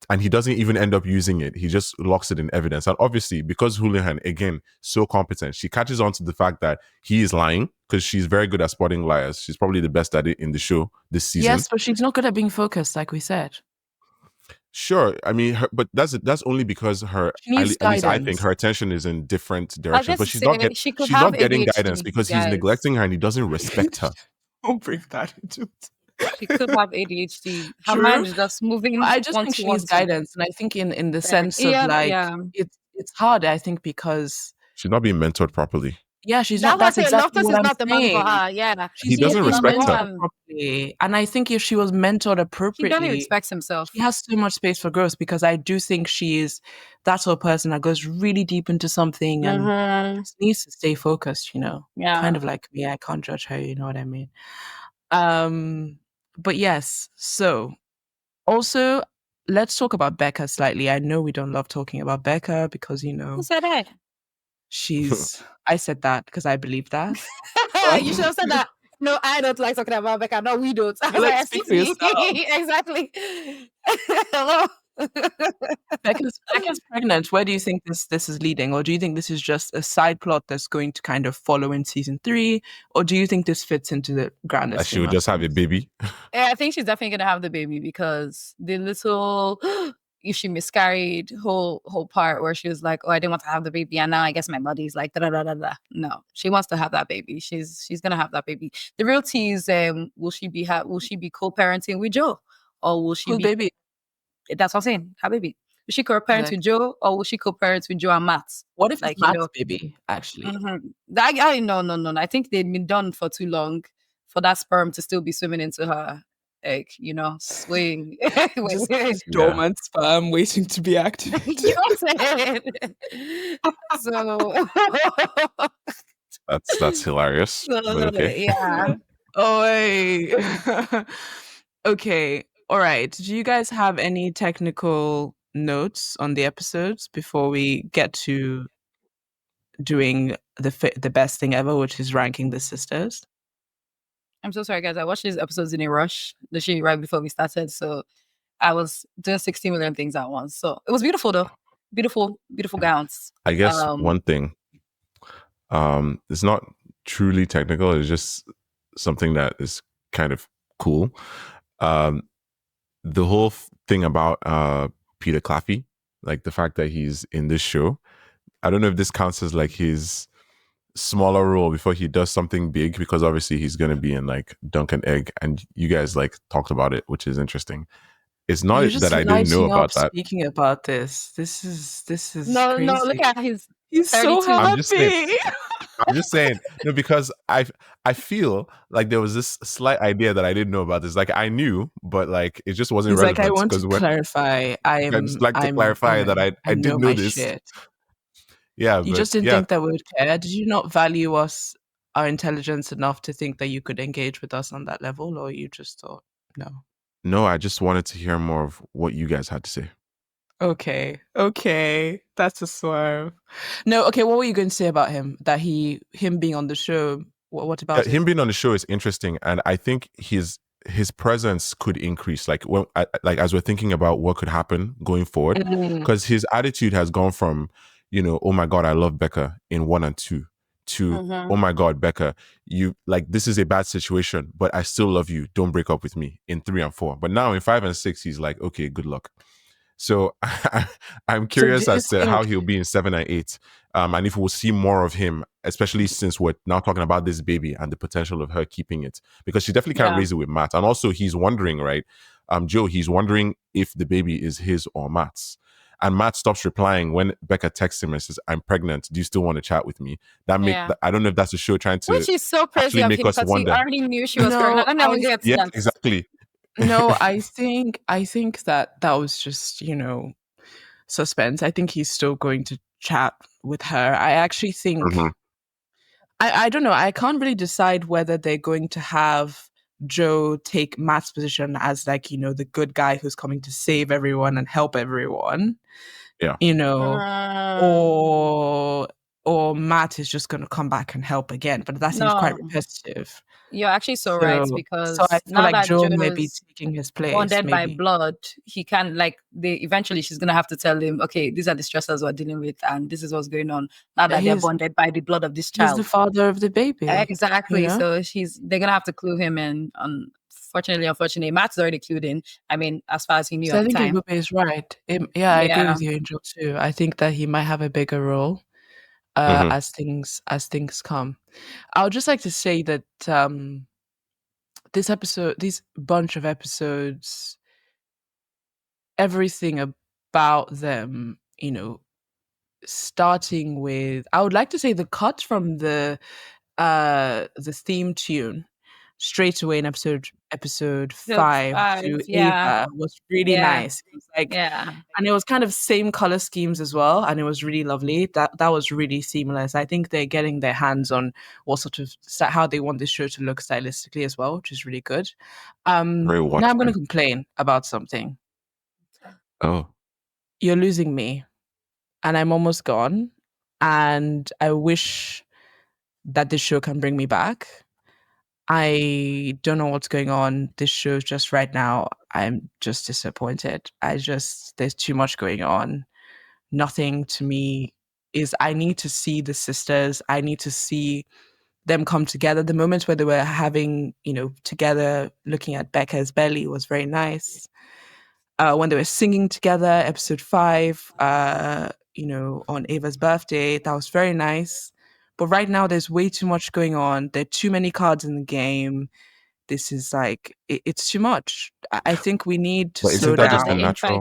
and he doesn't even end up using it. He just locks it in evidence. And obviously, because Houlihan, again, so competent, she catches on to the fact that he is lying, because she's very good at spotting liars. She's probably the best at it in the show this season. Yes, but she's not good at being focused, like we said. Sure. I mean, but that's only because at least I think her attention is in different directions. But she's not getting guidance because he's neglecting her and he doesn't respect her. Don't bring that into it. She could have ADHD. Her mind is just moving. I just think she needs guidance, and I think in the sense of it's hard. I think because she's not being mentored properly. Yeah, she's not. That's exactly what I'm not the man for her. Yeah, he doesn't respect her properly. And I think if she was mentored appropriately, he barely respects himself. He has so much space for growth, because I do think she is that sort of person that goes really deep into something and needs to stay focused. Kind of like me. I can't judge her. You know what I mean? But yes, so also let's talk about Becca slightly. I know we don't love talking about Becca because, Who said that? I said that because I believe that. You should have said that. No, I don't like talking about Becca. No, we don't. Let's speak for yourself. Exactly. Hello. Becca's pregnant. Where do you think this is leading? Or do you think this is just a side plot that's going to kind of follow in season 3? Or do you think this fits into the grander? She would just have a baby? Yeah, I think she's definitely going to have the baby, because the little... if she miscarried, whole part where she was like, "Oh, I didn't want to have the baby, and now I guess my body's like da da da da da." No, she wants to have that baby. She's gonna have that baby. The real tea is, will she be co-parenting with Joe, or will she baby? That's what I'm saying. Her baby. Will she co-parent with Joe, or will she co-parent with Joe and Matt? What if it's Matt's baby? Actually, no. I think they've been done for too long for that sperm to still be swimming into her. Swing. Dormant sperm waiting to be activated. You know what I'm saying? So that's hilarious. Okay. Yeah. Oh, wait. Okay. All right. Do you guys have any technical notes on the episodes before we get to doing the best thing ever, which is ranking the sisters? I'm so sorry, guys. I watched these episodes in a rush, literally right before we started. So I was doing 60 million things at once. So it was beautiful, though. Beautiful, beautiful gowns. I guess one thing, it's not truly technical. It's just something that is kind of cool. The whole thing about Peter Claffey, like the fact that he's in this show. I don't know if this counts as like his smaller role before he does something big, because obviously he's going to be in like Dunk and Egg, and you guys like talked about it, which is interesting. It's not that I didn't know about that. Speaking about this is no crazy. No, look at he's so happy. I'm just saying, no, because I feel like there was this slight idea that I didn't know about this. Like I knew, but like it just wasn't relevant. Like I want to clarify. I just like to clarify that I didn't know this. Shit. Yeah, you just didn't think that we would care. Did you not value our intelligence enough to think that you could engage with us on that level, or you just thought no? No, I just wanted to hear more of what you guys had to say. Okay, that's a swerve. No, okay. What were you going to say about him? That him being on the show. What about him being on the show is interesting, and I think his presence could increase. Like as we're thinking about what could happen going forward, because his attitude has gone from, oh my God, I love Becca in 1 and 2 to, oh my God, Becca, you like, this is a bad situation, but I still love you. Don't break up with me in 3 and 4. But now in 5 and 6, he's like, okay, good luck. So I'm curious as to how he'll be in 7 and 8. And if we'll see more of him, especially since we're now talking about this baby and the potential of her keeping it, because she definitely can't raise it with Matt. And also he's wondering, right? Joe, he's wondering if the baby is his or Matt's. And Matt stops replying when Becca texts him and says, "I'm pregnant. Do you still want to chat with me?" I don't know if that's the show trying to Which is so crazy actually of make him us because he wonder. already knew she was pregnant. I never get Yeah, that. exactly. No, I think that was just, suspense. I think he's still going to chat with her. I actually think I don't know. I can't really decide whether they're going to have Joe take Matt's position as like, the good guy who's coming to save everyone and help everyone. Yeah. Or Matt is just going to come back and help again. But that seems quite repetitive. You're actually so right, because so I feel now like that Joe may be Joe's taking his place. bonded by blood, he can eventually she's gonna have to tell him, okay, these are the stressors we're dealing with, and this is what's going on. Now that they're bonded by the blood of this child, he's the father of the baby. Exactly. So they're gonna have to clue him in. Unfortunately, Matt's already clued in. I mean, as far as he knew at the time. I think Ebube is right. I agree with you, Angel, too. I think that he might have a bigger role as things come. I would just like to say that this bunch of episodes, everything about them, starting with, I would like to say the cut from the theme tune straight away in episode 5 to Ava was really nice. It was like, and it was kind of same color schemes as well, and it was really lovely. That was really seamless. I think they're getting their hands on what sort of how they want this show to look stylistically as well, which is really good. Now I'm going to complain about something. Oh, you're losing me, and I'm almost gone, and I wish that this show can bring me back. I don't know what's going on. This show just right now, I'm just disappointed. There's too much going on. Nothing to me I need to see the sisters. I need to see them come together. The moments where they were having, together, looking at Becca's belly was very nice. When they were singing together, episode 5, on Ava's birthday, that was very nice. But right now, there's way too much going on. There are too many cards in the game. This is like, it's too much. I think we need to slow down. Just a natural?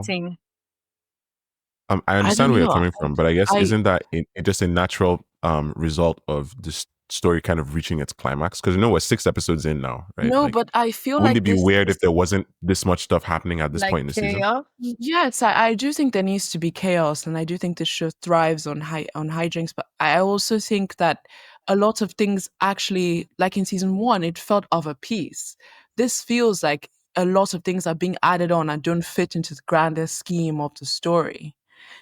I understand where you're coming from, but I guess isn't that just a natural result of this story kind of reaching its climax? Because we're 6 episodes in now, right? No, but I feel wouldn't it be weird if there wasn't this much stuff happening at this point in the season? Yes, I do think there needs to be chaos, and I do think this show thrives on hijinks. But I also think that a lot of things actually, like in season 1, it felt of a piece. This feels like a lot of things are being added on and don't fit into the grander scheme of the story.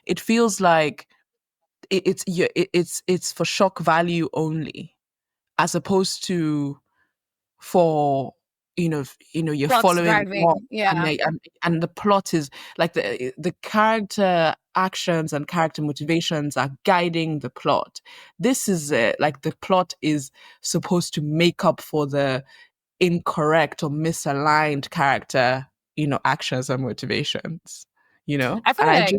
It feels like it's for shock value only, as opposed to for you're Plot's following plot, driving, and the plot is like the character actions and character motivations are guiding the plot. This is like the plot is supposed to make up for the incorrect or misaligned character actions and motivations. I feel like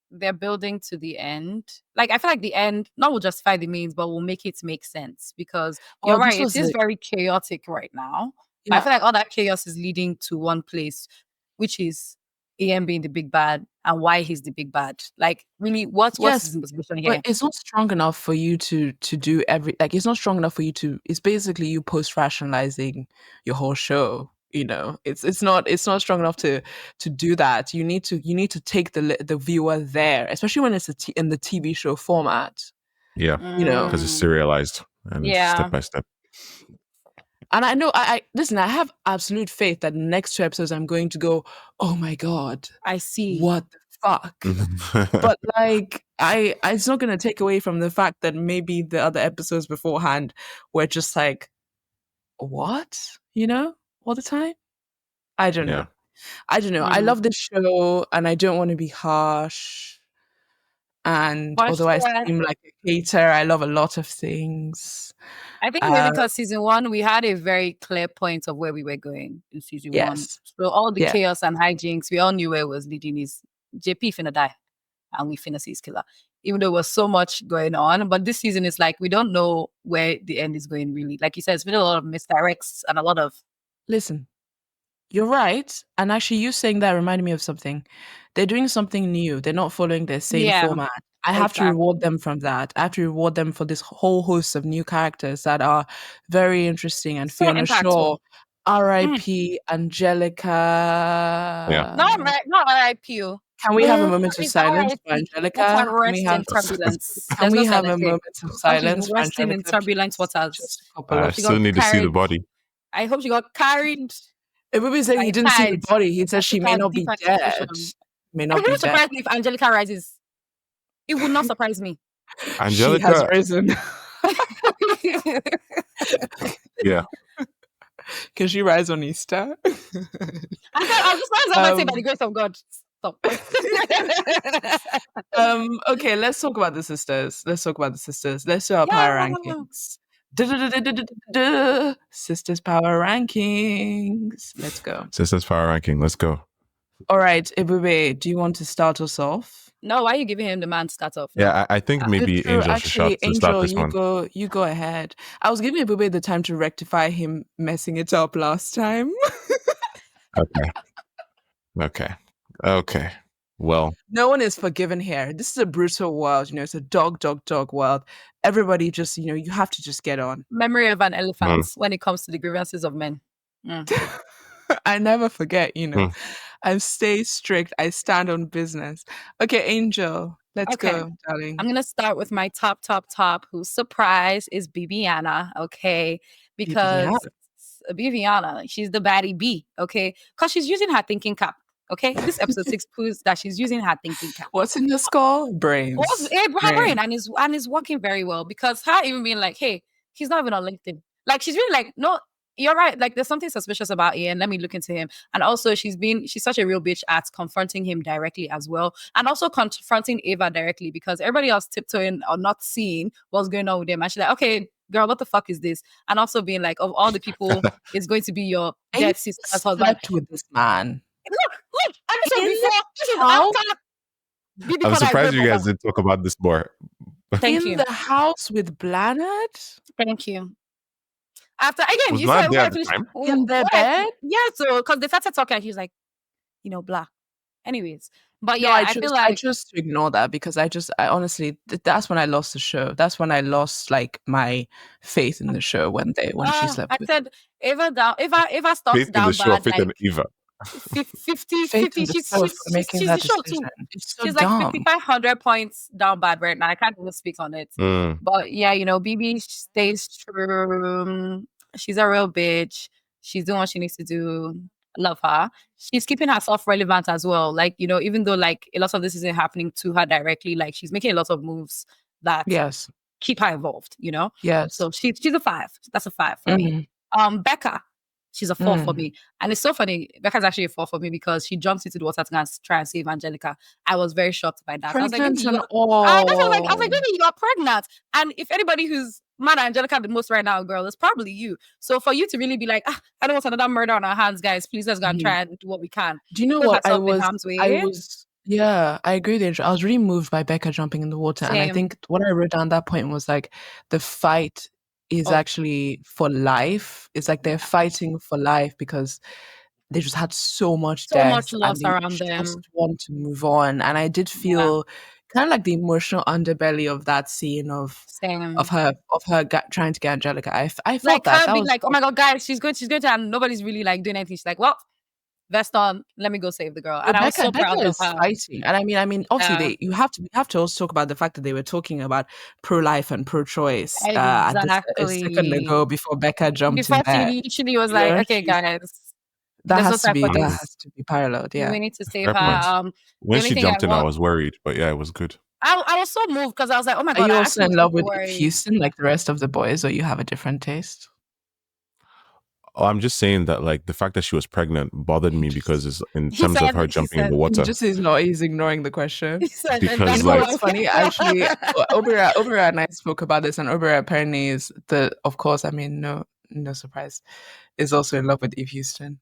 they're building to the end. Like, I feel like the end not will justify the means, but will make it make sense, because you're right, it is very chaotic right now. I feel like all that chaos is leading to one place, which is AM being the big bad, and why he's the big bad. Like, really, what's his motivation here? But it's not strong enough for you to do it's not strong enough for you to, it's basically you post-rationalizing your whole show. It's not strong enough to do that. You need to take the viewer there, especially when it's in the TV show format. Yeah, because it's serialized and step by step. And I know, listen, I have absolute faith that the next 2 episodes I'm going to go, oh my God, I see. What the fuck? But it's not going to take away from the fact that maybe the other episodes beforehand were just like, what? All the time? I don't know. I love this show, and I don't want to be harsh. And although I seem like a hater, I love a lot of things. I think maybe because season 1, we had a very clear point of where we were going in season 1. So all the chaos and hijinks, we all knew where it was leading. Is JP finna die, and we finna see his killer. even though there was so much going on. But this season is like, we don't know where the end is going, really. Like you said, it's been a lot of misdirects and a lot of... Listen, you're right. And actually, you saying that reminded me of something. They're doing something new. They're not following their same format. I have to reward them from that. I have to reward them for this whole host of new characters that are very interesting. And Fiona Shaw, R.I.P. Angelica. Yeah. Not R.I.P. Can we have a moment of silence for Angelica? Can we have turbulence? Can we have a moment of silence for Angelica? In turbulent waters. Just a couple of. I still need to see the body. I hope she got carried. Ebube said he didn't see the body. He said she may not be dead. May not be dead. It wouldn't surprise me if Angelica rises. It would not surprise me. Angelica she has risen. Yeah. Can she rise on Easter? I was just about to say by the grace of God. Stop. Okay, let's talk about the sisters. Let's do our power rankings. Sisters power rankings. Let's go. Sisters power ranking. Let's go. All right, Ebube, do you want to start us off? No, why are you giving him the man to start off? Yeah, I think maybe Angel should start this one. You go ahead. I was giving Ebube the time to rectify him messing it up last time. Okay. Well, no one is forgiven here. This is a brutal world. It's a dog world. Everybody just, you have to just get on. Memory of an elephant when it comes to the grievances of men. I never forget, I stay strict. I stand on business. Okay, Angel, let's go, darling. I'm going to start with my top, whose surprise is Bibiana, okay? Because Bibiana, she's the baddie B, okay? Because she's using her thinking cap. Okay, this episode 6 proves that she's using her thinking cap. What's in the skull? Brains. Her brain, and is working very well, because her even being like, hey, he's not even on LinkedIn. Like, she's really like, no, you're right. Like, there's something suspicious about Ian. Let me look into him. And also, she's such a real bitch at confronting him directly as well, and also confronting Ava directly, because everybody else tiptoeing or not seeing what's going on with him. And she's like, okay, girl, what the fuck is this? And also being like, of all the people, it's going to be your dead sister's husband. With this man. Look, episode before. I'm surprised you guys didn't talk about this more. Thank you. In the house with Blanard? Thank you. After, again, was you not said, there at the time? In their bed? Yeah, so, because they started talking, he was like, blah. Anyways. But yeah, I feel like I chose to ignore that, because I honestly, that's when I lost the show. That's when I lost like my faith in the show when she slept. I said Ava starts faith down in the show, bad. Faith in Eva. 50. She's the show too. So she's dumb. Like 5,500 points down bad right now. I can't even speak on it. But yeah, BB stays true. She's a real bitch. She's doing what she needs to do. Love her. She's keeping herself relevant as well. Like, even though like a lot of this isn't happening to her directly, like she's making a lot of moves that keep her involved, Yes. So she's a 5. That's a 5 for me. Becca, she's a 4 for me. And it's so funny. Becca's actually a 4 for me, because she jumps into the water to try and save Angelica. I was very shocked by that. Pregnant I was like, baby, you are pregnant. And if anybody who's mad at Angelica the most right now, girl, it's probably you. So for you to really be like, I don't want another murder on our hands, guys. Please, let's go and try and do what we can. Do you know what I was? Yeah, I agree with Angel. I was really moved by Becca jumping in the water. Same. And I think what I wrote down that point was like, the fight is actually for life. It's like they're fighting for life, because they just had so much death, loss around them. Just want to move on. And I did feel kind of like the emotional underbelly of that scene of her trying to get Angelica. I felt like that. Her being like, oh my God, guys, she's going to, and nobody's really like doing anything. She's like, well, vest on, let me go save the girl. And I was so proud of her. Fighting. And I mean, obviously, we have to also talk about the fact that they were talking about pro-life and pro-choice a second ago, before Becca jumped in there. Before she literally was like, okay, guys, that has to be paralleled. Yeah, we need to save her. When she jumped in, I was worried, but yeah, it was good. I was so moved, because I was like, oh my God. Are you also in love with Houston like the rest of the boys, or you have a different taste? Oh, I'm just saying that like the fact that she was pregnant bothered me, because it's in terms of her jumping in the water. He's ignoring the question. Because what's funny, actually, Obera and I spoke about this, and Obera apparently is of course, I mean, no surprise, is also in love with Eve Houston.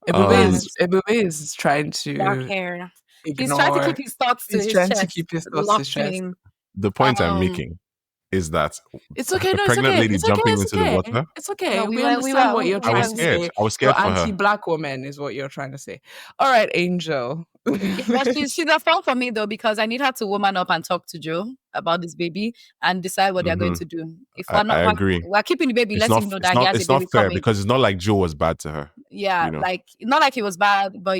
Ebube is trying to dark hair. He's trying to keep his thoughts to He's his trying chest, to keep his thoughts to his locked chest. in. The point I'm making is that It's okay. a No, it's pregnant okay. lady It's okay. jumping It's into the okay. water. It's okay. No, we understand what you're I was trying to scared. say. I was scared You're for her. anti-black woman is what you're trying to say. All right, Angel. But she's a fault for me though, because I need her to woman up and talk to Joe about this baby and decide what they're going to do. If we're I not, agree. we're keeping the baby. Let's him know that he has a It's not baby fair coming. because it's not like Joe was bad to her. Yeah, you know? like not like he was bad, but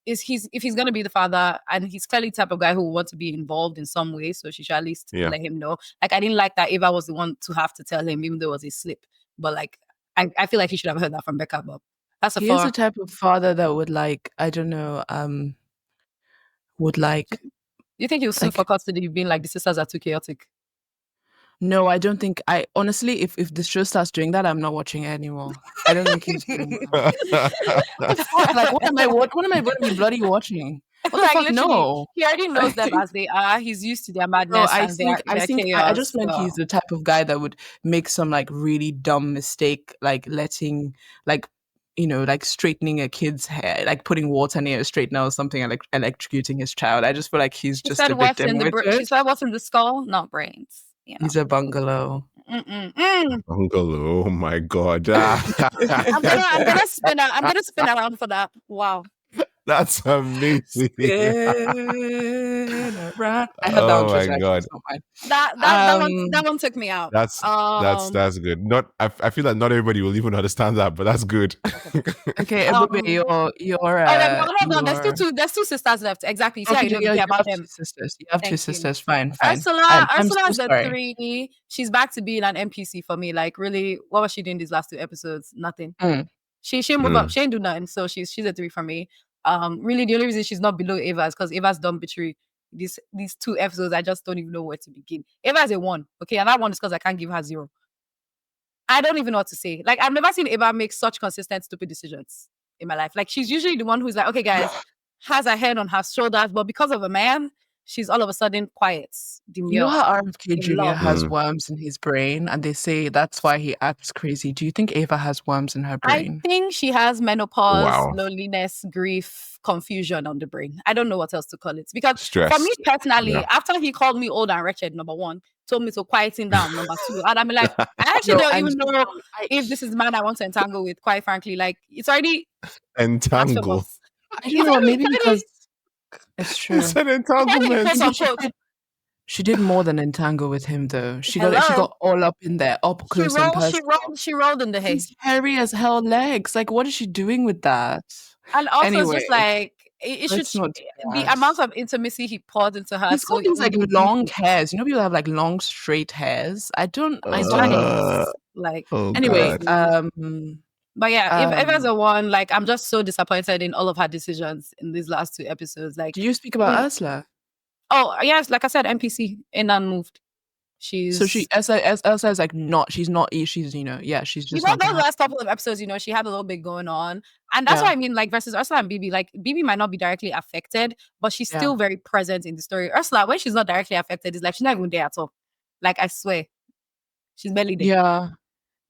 if he's gonna be the father, and he's clearly the type of guy who will want to be involved in some way, so she should at least let him know. Like I didn't like that Eva was the one to have to tell him, even though it was a slip. But like I feel like he should have heard that from Becca. But that's he is the type of father that would like, I don't know, would like. You think he'll sue for custody being like the sisters are too chaotic? No, I don't think. I honestly, if the show starts doing that, I'm not watching it anymore. I don't think he's doing that. Like, what am I going to be bloody watching? What the fuck? No, he already knows them as they are. He's used to their madness. No, I just meant he's the type of guy that would make some like really dumb mistake, like letting like, you know, like straightening a kid's hair, like putting water near a straightener or something, and like electrocuting his child. I just feel like he's just a victim. She said, "What's in the skull? Not brains." You know? He's a bungalow. Bungalow. Oh my god! I'm gonna spin around for that. Wow. That's amazing. Around. I had oh my god! That one took me out. That's good. I feel like not everybody will even understand that, but that's good. Okay, Ebube, you're hold on. There's two sisters left. Exactly. See, okay, you know about them. Two sisters. You have two sisters. Fine. Ursula is a 3. She's back to being an NPC for me. Like, really, what was she doing these last 2 episodes? Nothing. She moved up. She ain't do nothing. So she's a 3 for me. Really, the only reason she's not below Eva is because Eva's done betray. These 2 episodes, I just don't even know where to begin. Eva is a 1, okay, and that 1 is because I can't give her 0. I don't even know what to say. Like, I've never seen Eva make such consistent stupid decisions in my life. Like, she's usually the one who's like, okay, guys, has her head on her shoulders, but because of a man, she's all of a sudden quiet. You know how RFK Jr. has worms in his brain, and they say that's why he acts crazy. Do you think Eva has worms in her brain? I think she has menopause, loneliness, grief, confusion on the brain. I don't know what else to call it. Because for me personally, after he called me old and wretched, number 1, told me to quiet him down, number 2, and I'm like, I actually don't even know if this is the man I want to entangle with, quite frankly. Like, it's already entangle. I don't know, maybe because it's true. It's an entanglement. She did more than entangle with him, though. She got all up in there, up close and personal. She rolled in the hay. She's hairy as hell legs. Like, what is she doing with that? And also, it's just like it should the amount of intimacy he poured into her. He's got these like long hairs. You know, people have like long straight hairs. I don't like. Anyway, but yeah, if Eva's a 1, like, I'm just so disappointed in all of her decisions in these last 2 episodes. Like, do you speak about Ursula? Oh yes, like I said, NPC in unmoved. Elsa is like she's just those last couple of episodes, you know, she had a little bit going on, and that's what I mean. Like, versus Ursula and Bibi, like Bibi might not be directly affected, but she's still very present in the story. Ursula, when she's not directly affected, is like she's not even there at all. Like, I swear, she's barely there. Yeah.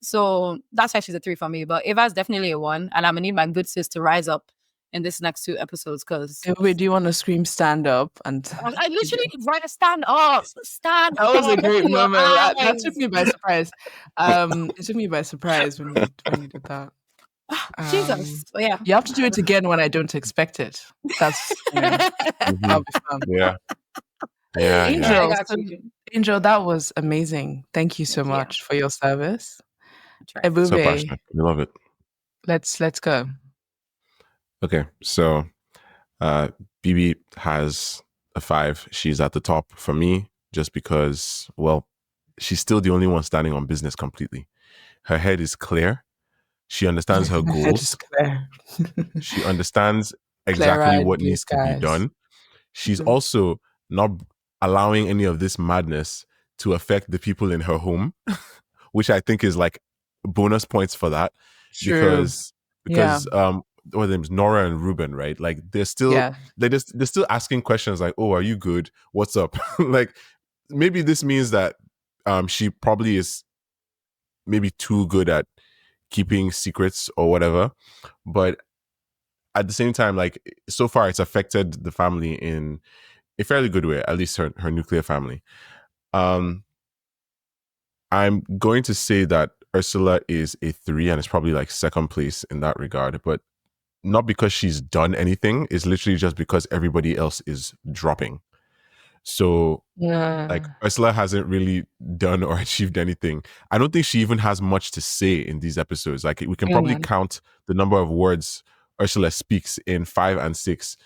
So that's why she's a 3 for me. But Eva's definitely a 1, and I'm gonna need my good sis to rise up in this next 2 episodes, because wait, do you want to scream stand up? And I literally write a stand up. That was a great moment. That took me by surprise. It took me by surprise when you did that. Jesus. Yeah. You have to do it again when I don't expect it. That's that'll be fun. Yeah. Angel, that was amazing. Thank you so much for your service. Ebube, so passionate. We love it. Let's go. Okay, so Bibi has a 5. She's at the top for me just because, well, she's still the only one standing on business completely. Her head is clear. She understands her goals. She understands exactly what needs to be done. She's also not allowing any of this madness to affect the people in her home, which I think is like bonus points for that. True. Because what names Nora and Ruben, right? Like, they're still they're still asking questions like, "Oh, are you good? What's up?" Like, maybe this means that she probably is maybe too good at keeping secrets or whatever. But at the same time, like so far, it's affected the family in a fairly good way, at least her nuclear family. I'm going to say that Ursula is a 3 and it's probably like second place in that regard, but not because she's done anything. It's literally just because everybody else is dropping. So like Ursula hasn't really done or achieved anything. I don't think she even has much to say in these episodes. Like we can probably count the number of words Ursula speaks in 5 and 6,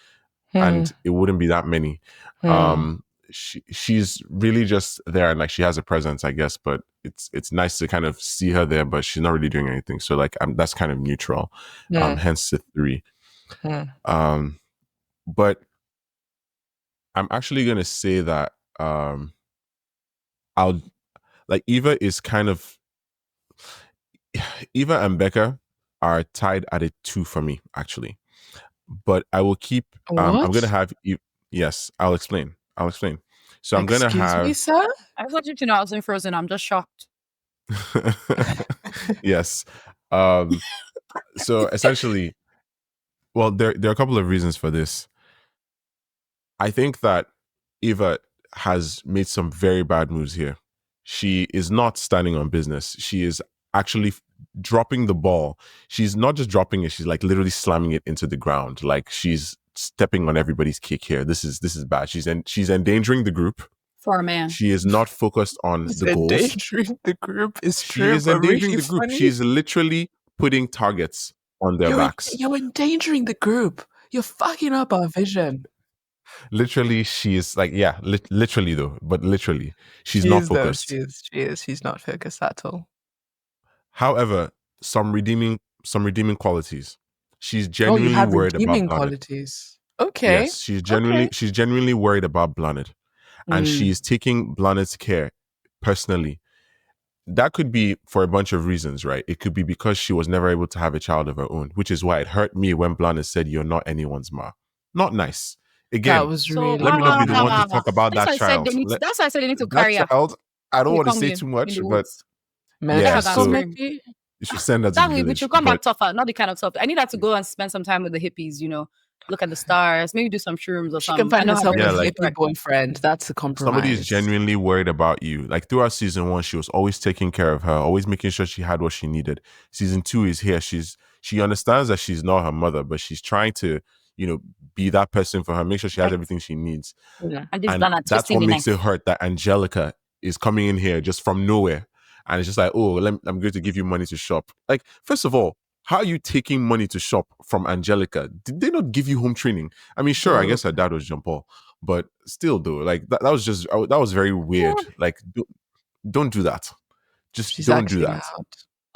and it wouldn't be that many. She's really just there, and like she has a presence, I guess, but it's nice to kind of see her there, but she's not really doing anything. So like that's kind of neutral. Hence the 3. But I'm actually gonna say that I'll like Eva is kind of Eva and Becca are tied at a 2 for me, actually. But I will keep I'm gonna have yes, I'll explain. So I'm gonna have me, sir? I want you to know I was in Frozen. I'm just shocked. yes. So essentially, well, there are a couple of reasons for this. I think that Eva has made some very bad moves here. She is not standing on business. She is actually dropping the ball. She's not just dropping it, she's like literally slamming it into the ground. Like she's stepping on everybody's kick here. This is bad. She's endangering the group. For a man. She is not focused on the goals. Endangering the group is true. She is endangering the group. Funny. She's literally putting targets on their backs. You're endangering the group. You're fucking up our vision. Literally, she is like, yeah, literally though, but literally, she's not focused. She is. She's not focused at all. However, some redeeming qualities. She's genuinely worried about qualities. Okay. Yes, she's genuinely worried about Blanid, and she's taking Blanid's care personally. That could be for a bunch of reasons, right? It could be because she was never able to have a child of her own, which is why it hurt me when Blanid said, "You're not anyone's ma." Not nice. Again, that was really let me not be the one to talk about that child. That's why I said they need to carry her. Child, I don't want to say too much, but yeah, so you should send her to the village. We should come back tougher, not the kind of tough. I need her to go and spend some time with the hippies, you know, look at the stars, maybe do some shrooms or something. She can find herself a hippie boyfriend. That's a compromise. Somebody is genuinely worried about you. Like throughout season 1, she was always taking care of her, always making sure she had what she needed. Season 2 is here. She understands that she's not her mother, but she's trying to, you know, be that person for her, make sure she has everything she needs. Yeah. And that's what makes it hurt that Angelica is coming in here just from nowhere. And it's just like, oh, I'm going to give you money to shop. Like, first of all, how are you taking money to shop from Angelica? Did they not give you home training? I mean, sure, I guess her dad was Jean Paul, but still, though, like that was very weird. Like, don't do that. She's don't do that.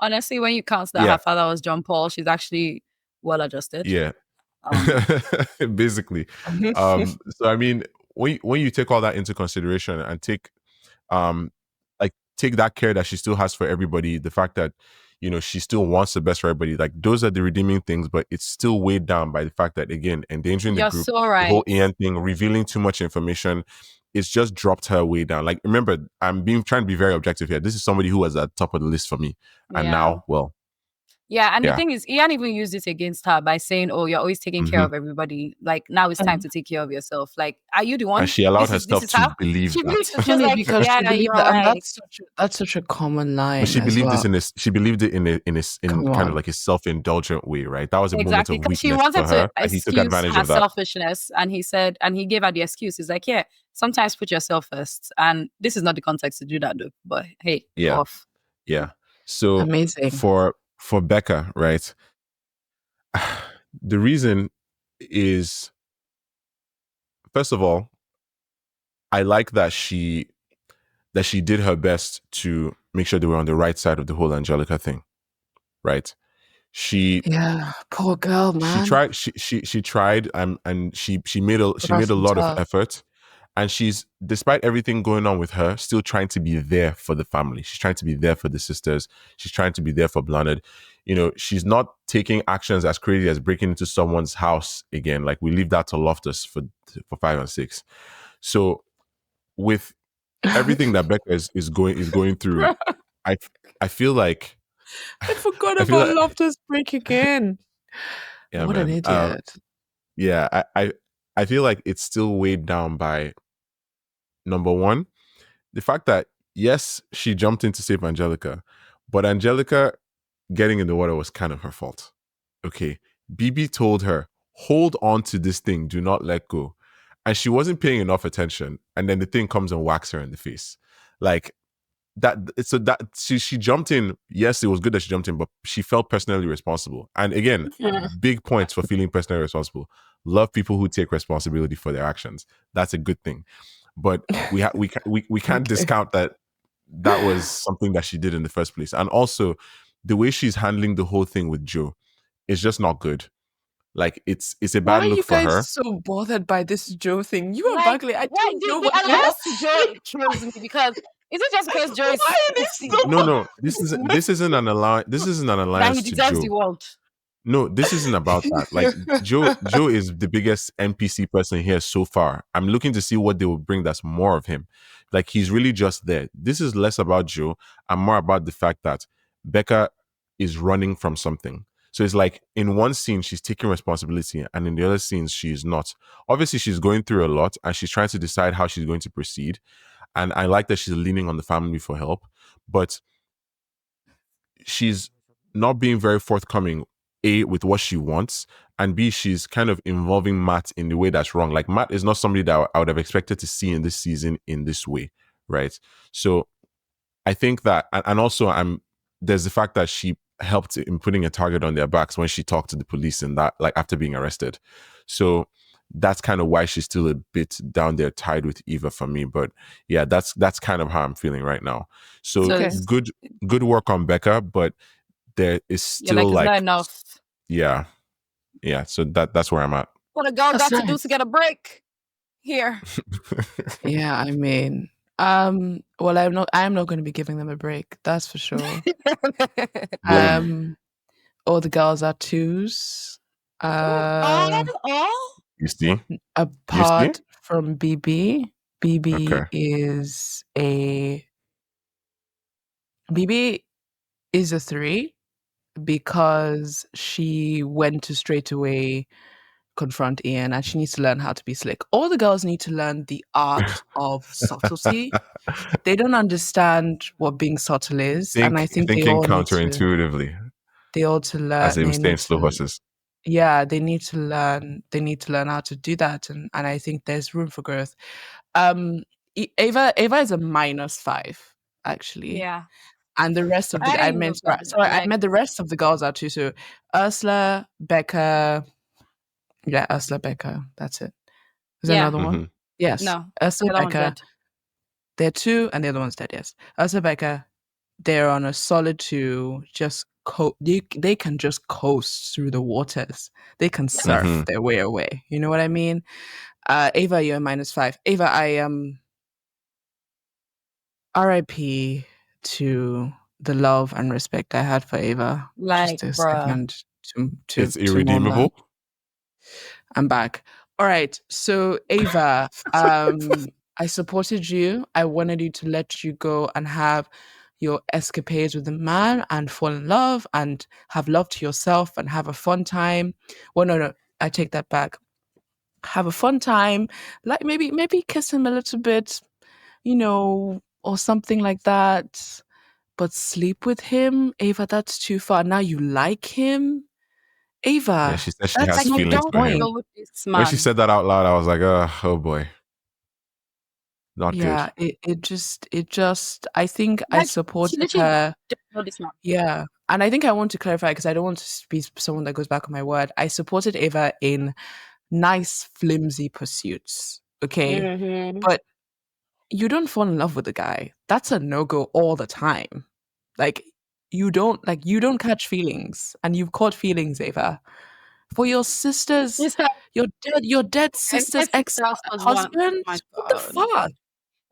Honestly, when you count that her father was Jean Paul, she's actually well adjusted. Yeah. Basically. So I mean, when you take all that into consideration and take that care that she still has for everybody, the fact that, you know, she still wants the best for everybody, like those are the redeeming things, but it's still weighed down by the fact that, again, endangering the group, so right. The whole Ian thing, revealing too much information, it's just dropped her way down. Like, remember, I'm trying to be very objective here. This is somebody who was at the top of the list for me. And now, well. Yeah, and the thing is, Ian even used it against her by saying, "Oh, you're always taking care of everybody. Like now it's time to take care of yourself. Like, are you the one?" And she allowed herself to believe that. She like, because that's such a common line. But she believed this in this. She believed it in kind of like a self-indulgent way, right? That was a moment of weakness she wanted for her. To he took advantage her of that selfishness, and he said, and he gave her the excuse. He's like, "Yeah, sometimes put yourself first, and this is not the context to do that, though. But hey, off." Yeah. So amazing for Becca, right? The reason is, first of all, I like that she did her best to make sure they were on the right side of the whole Angelica thing, right? Poor girl, man. She tried and she made a lot of effort. And she's, despite everything going on with her, still trying to be there for the family. She's trying to be there for the sisters. She's trying to be there for Blanid. You know, she's not taking actions as crazy as breaking into someone's house again. Like, we leave that to Loftus for 5 and 6. So with everything that Becca is going through, I feel like I forgot about Loftus breaking in. Yeah, What an man. idiot. Yeah, I feel like it's still weighed down by number one, the fact that yes, she jumped in to save Angelica, but Angelica getting in the water was kind of her fault. Okay. BB told her, hold on to this thing, do not let go. And she wasn't paying enough attention. And then the thing comes and whacks her in the face. Like that, so that she jumped in. Yes, it was good that she jumped in, but she felt personally responsible. And again, big points for feeling personally responsible. Love people who take responsibility for their actions. That's a good thing. But we can't Okay. discount that was something that she did in the first place. And also the way she's handling the whole thing with Joe is just not good. Like it's a Why bad are look you for guys her. so bothered by this Joe thing? You and Like, Bagley, I why don't do know we? what And you why are. does Joe kills me? Because is it just because Joe is Why are they so No, this isn't an that he alliance to deserves the Joe. world? No, this isn't about that. Like Joe is the biggest NPC person here so far. I'm looking to see what they will bring that's more of him. Like he's really just there. This is less about Joe and more about the fact that Becca is running from something. So it's like in one scene she's taking responsibility and in the other scenes she's not. Obviously she's going through a lot and she's trying to decide how she's going to proceed. And I like that she's leaning on the family for help, but she's not being very forthcoming, A, with what she wants, and B, she's kind of involving Matt in the way that's wrong. Like Matt is not somebody that I would have expected to see in this season in this way, right? So I think that, and also there's the fact that she helped in putting a target on their backs when she talked to the police and that, like after being arrested. So that's kind of why she's still a bit down there tied with Eva for me. But yeah, that's kind of how I'm feeling right now. So Okay. good work on Becca, but there is You're like, still it's not like enough. yeah. So that's where I'm at. What a girl got to do Aside. to get a break here. Yeah, I mean, well, I'm not going to be giving them a break. That's for sure. Blame. All the girls are twos. Oh, You see? Apart from BB. Okay. BB is a 3 because she went to straight away confront Ian and she needs to learn how to be slick. All the girls need to learn the art of subtlety. They don't understand what being subtle is, and I think they Thinking all need to counterintuitively, learn. as they would say in slow horses. Yeah, they need to learn. They need to learn how to do that, and I think there's room for growth. Ava is a -5 actually. yeah. And the rest of the I love that. sorry, I Like, meant the rest of the girls are too. So Ursula, Becca, yeah, Ursula, Becca. That's it. Is there yeah. another one? Yes, No, Ursula, the other one's Becca. dead. They're 2, and the other one's dead. Yes, Ursula, Becca. They're on a solid 2. Just they can just coast through the waters. They can surf their way away. You know what I mean? Ava, you're a -5. Ava, I am. RIP to the love and respect I had for Ava. Like, Just a bruh. second It's to mourn that. irredeemable. I'm back. All right. So Ava, I supported you. I wanted you to let you go and have your escapades with the man and fall in love and have love to yourself and have a fun time. Well, no, I take that back. Have a fun time. Like maybe kiss him a little bit, or something like that. But sleep with him, Ava, that's too far. Now you like him? Yeah, Ava, she said she that's has Like, you not the feelings don't for him. point. go with this When she man. said that out loud, I was like, oh boy, not good. Yeah, it just I think I Like, she supported literally her. don't know this man. Yeah. And I think I want to clarify because I don't want to be someone that goes back on my word. I supported Ava in nice, flimsy pursuits. Okay. Mm-hmm. But you don't fall in love with the guy. That's a no-go all the time. Like you don't catch feelings. And you've caught feelings, Ava. For your sister's It's like, your dead and sister's my sister husband. ex-husband? My What the God. fuck?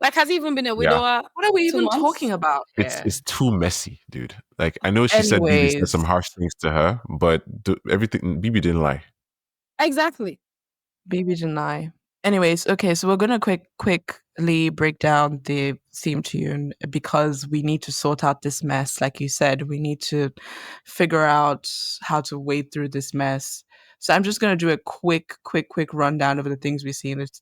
Like, has he even been a Yeah, widower What are we 2 even months? talking about it's here? too messy, dude. Like I know she said BB said Anyways, some harsh things to her, but everything BB didn't lie. Exactly. baby deny. Anyways, okay, so we're gonna quickly break down the theme tune because we need to sort out this mess. Like you said, we need to figure out how to wade through this mess. So I'm just going to do a quick rundown of the things we see in this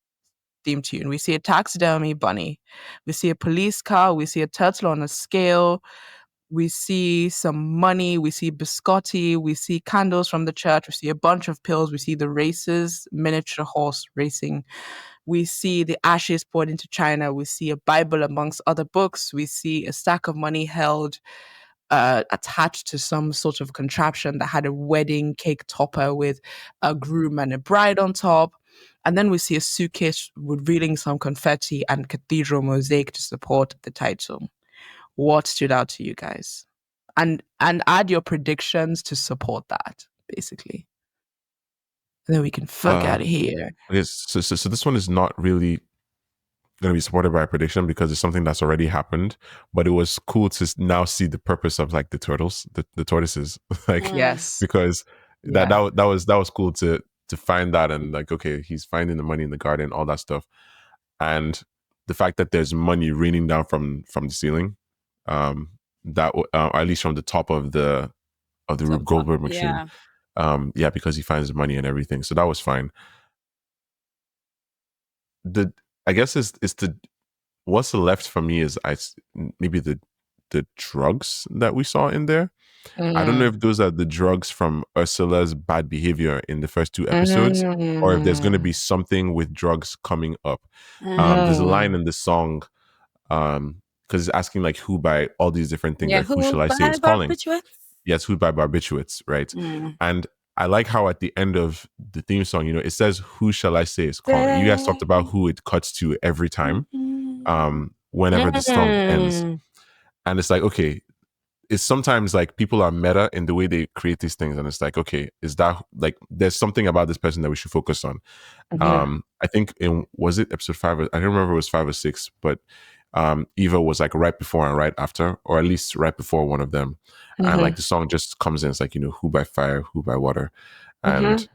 theme tune. We see a taxidermy bunny. We see a police car. We see a turtle on a scale. We see some money. We see biscotti. We see candles from the church. We see a bunch of pills. We see the races, miniature horse racing. We see the ashes poured into china. We see a Bible amongst other books. We see a stack of money held attached to some sort of contraption that had a wedding cake topper with a groom and a bride on top. And then we see a suitcase revealing some confetti and cathedral mosaic to support the title. What stood out to you guys? And add your predictions to support that, basically. And then we can fuck out of here. Okay, so this one is not really going to be supported by a prediction because it's something that's already happened, but it was cool to now see the purpose of like the turtles, the tortoises, like yes, because that was cool to find that, and like, okay, he's finding the money in the garden, all that stuff, and the fact that there's money raining down from the ceiling, that at least from the top of the Rube Goldberg machine, because he finds the money and everything, so that was fine. I guess it's the what's left for me is maybe the drugs that we saw in there. I don't know if those are the drugs from Ursula's bad behavior in the first 2 episodes, or if there's going to be something with drugs coming up. There's a line in the song, because it's asking like who by all these different things, like who shall I say is calling? Yes, who by barbiturates, right? And I like how at the end of the theme song, it says who shall I say is calling. You guys talked about who it cuts to every time, whenever the song ends. And it's like, okay, it's sometimes like people are meta in the way they create these things, and it's like, okay, is that like there's something about this person that we should focus on? I think was it episode 5? I don't remember if it was 5 or 6, but Eva was like right before and right after, or at least right before one of them, and like the song just comes in. It's like, who by fire, who by water, and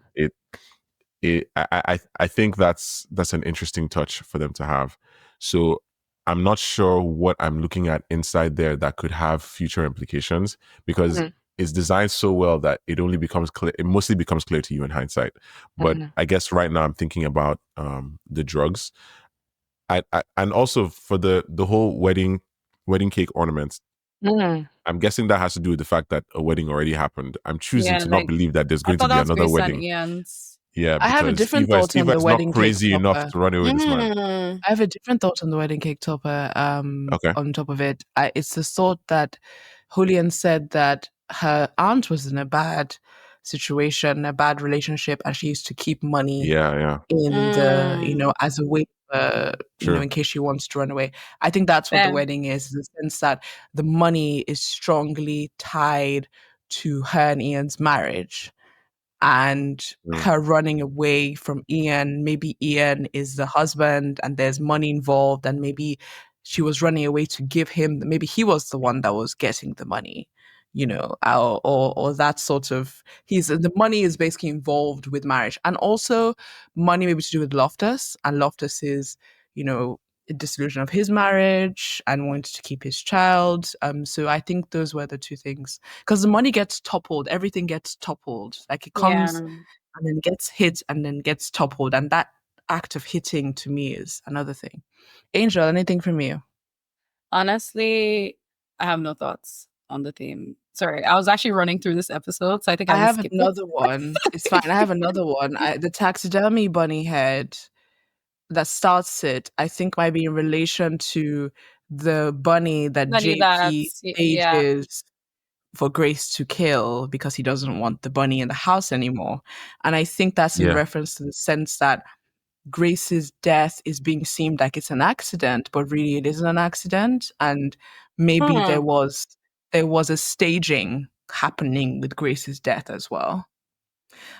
I think that's an interesting touch for them to have. So I'm not sure what I'm looking at inside there that could have future implications, because it's designed so well that it only becomes clear. It mostly becomes clear to you in hindsight. But I guess right now I'm thinking about the drugs. And also for the whole wedding cake ornaments. I'm guessing that has to do with the fact that a wedding already happened. I'm choosing to not believe that there's going to be another wedding. Yeah, I have a different thought on the wedding not crazy cake enough topper. to run away with this man. I have a different thought on the wedding cake topper. Okay. On top of it, it's the thought that Julian said that her aunt was in a bad situation, a bad relationship, and she used to keep money in the, as a way, in case she wants to run away. I think that's what the wedding is, in the sense that the money is strongly tied to her and Ian's marriage. And her running away from Ian, maybe Ian is the husband and there's money involved, and maybe she was running away to give him, maybe he was the one that was getting the money, or that sort of, the money is basically involved with marriage, and also money maybe to do with Loftus, and Loftus is, a disillusion of his marriage and wanted to keep his child. So I think those were the two things, because the money gets toppled, everything gets toppled, like it comes and then gets hit and then gets toppled, and that act of hitting to me is another thing. Angel, anything from you? Honestly, I have no thoughts on the theme. Sorry, I was actually running through this episode, so I think I have another one. It's fine. I have another one. The taxidermy bunny head that starts it, I think, might be in relation to the bunny that JP stages for Grace to kill because he doesn't want the bunny in the house anymore. And I think that's in reference to the sense that Grace's death is being seemed like it's an accident, but really it isn't an accident. And maybe there was a staging happening with Grace's death as well.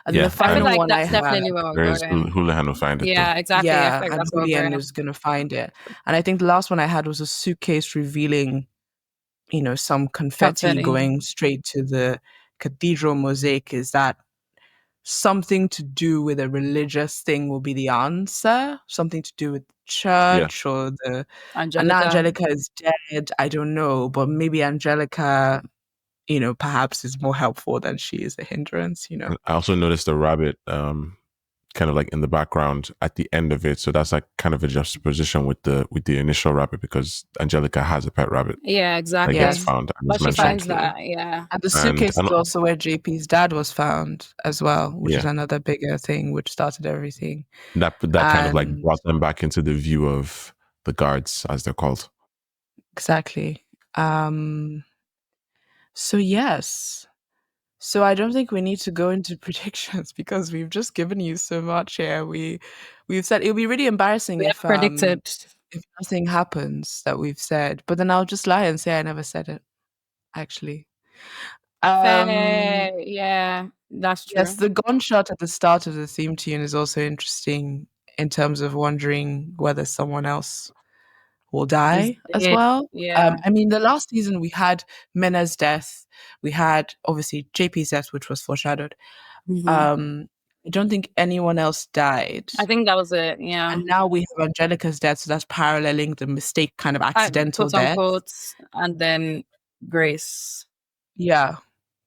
And the final one that's definitely where we're going. Houlihan will find it. Yeah, exactly. Yeah, and Houlihan is going to find it. And I think the last one I had was a suitcase revealing, some confetti going straight to the cathedral mosaic. Is that something to do with a religious thing will be the answer? Something to do with church or the... Angelica. And Angelica is dead. I don't know, but maybe Angelica perhaps is more helpful than she is a hindrance, I also noticed the rabbit kind of like in the background at the end of it. So that's like kind of a juxtaposition with the initial rabbit, because Angelica has a pet rabbit. Yeah, exactly. That gets found. But she finds that, yeah. And the suitcase is also where JP's dad was found as well, which is another bigger thing, which started everything. That kind of like brought them back into the view of the guards, as they're called. Exactly. So yes. So I don't think we need to go into predictions because we've just given you so much here. We've said it would be really embarrassing if nothing happens that we've said. But then I'll just lie and say I never said it. Actually. Yeah, that's true. Yes, the gunshot at the start of the theme tune is also interesting in terms of wondering whether someone else will die as well. Yeah. I mean, the last season we had Mena's death. We had obviously JP's death, which was foreshadowed. I don't think anyone else died. I think that was it. Yeah. And now we have Angelica's death, so that's paralleling the mistake, kind of accidental death. And then Grace. Yeah.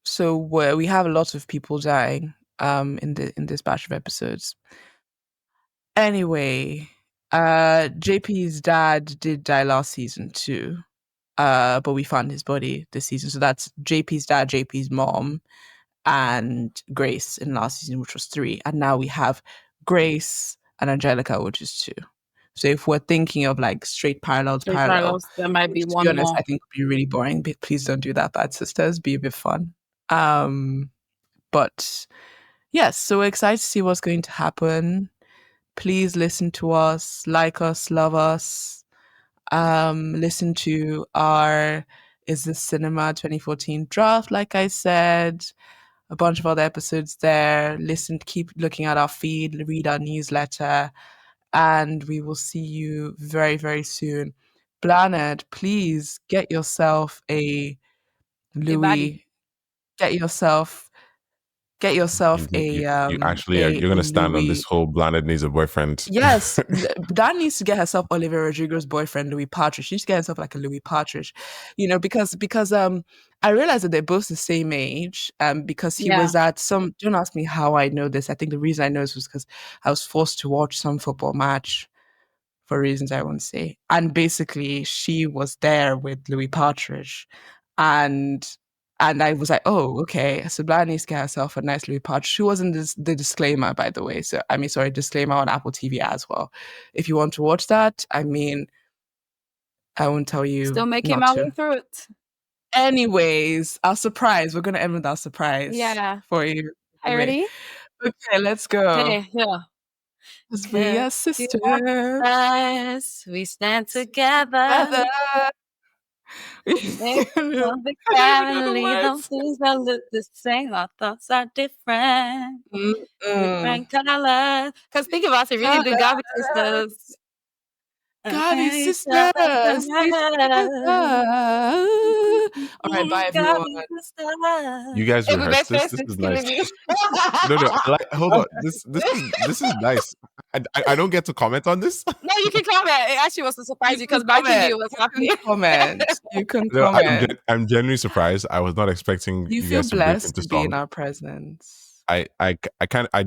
So we have a lot of people dying in this batch of episodes. Anyway, JP's dad did die last season too, but we found his body this season. So that's JP's dad, JP's mom, and Grace in last season, which was 3. And now we have Grace and Angelica, which is 2. So if we're thinking of like straight parallels, there might be one honest, more. I think would be really boring. But please don't do that, bad sisters. Be a bit fun. But yes, so we're excited to see what's going to happen. Please listen to us, like us, love us. Listen to our Is This Cinema 2014 draft, like I said. A bunch of other episodes there. Keep looking at our feed, read our newsletter, and we will see you very, very soon. Blanard, please get yourself a Louis. Get yourself You actually you're going to stand Louis. on this whole Blanard needs a boyfriend. Yes, Dan needs to get herself Olivia Rodrigo's boyfriend, Louis Partridge. She needs to get herself like a Louis Partridge, because I realized that they're both the same age. Because he was at some. Don't ask me how I know this. I think the reason I know this was because I was forced to watch some football match for reasons I won't say, and basically she was there with Louis Partridge, and I was like, oh, okay. So Blanche needs to get herself a nice Louis Partridge. She was in the disclaimer, by the way. So, disclaimer on Apple TV as well. If you want to watch that, I won't tell you. Still making my way through it. Anyways, our surprise. We're going to end with our surprise. Yeah. For you. Are you ready? Okay, let's go. Okay, yeah. We are sisters. We stand together. The family, those things that look the same, our thoughts are different. Different colors. Because think about it, really, the Gabi sisters. Gabi sisters. All right, bye everyone. You guys rehearsed this. This is nice. No. Hold on. This is nice. I don't get to comment on this. No, you can comment. It actually was a surprise because my TV was happening. You can comment. I'm genuinely surprised. I was not expecting you feel guys to blessed break into to be in our presence. I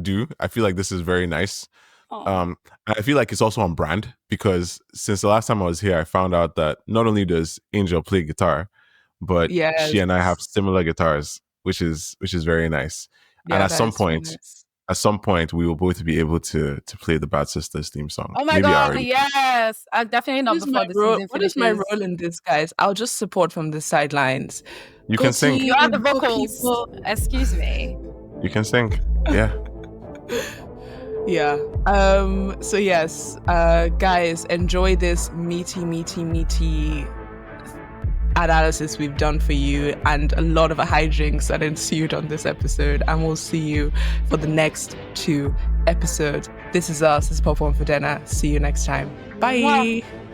do. I feel like this is very nice. I feel like it's also on brand because since the last time I was here, I found out that not only does Angel play guitar, but she and I have similar guitars, which is very nice. Yeah, and at some point, we will both be able to play the Bad Sisters theme song. Oh my God, yes. I'll definitely not before the season What is my role in this, guys? I'll just support from the sidelines. You can sing. You are the vocals. Excuse me. You can sing. Yeah. Yeah. So yes, guys, enjoy this meaty analysis we've done for you and a lot of hijinks that ensued on this episode, and we'll see you for the next 2 episodes. This is us. This is Popcorn for Dinner. See you next time. Bye. Wow.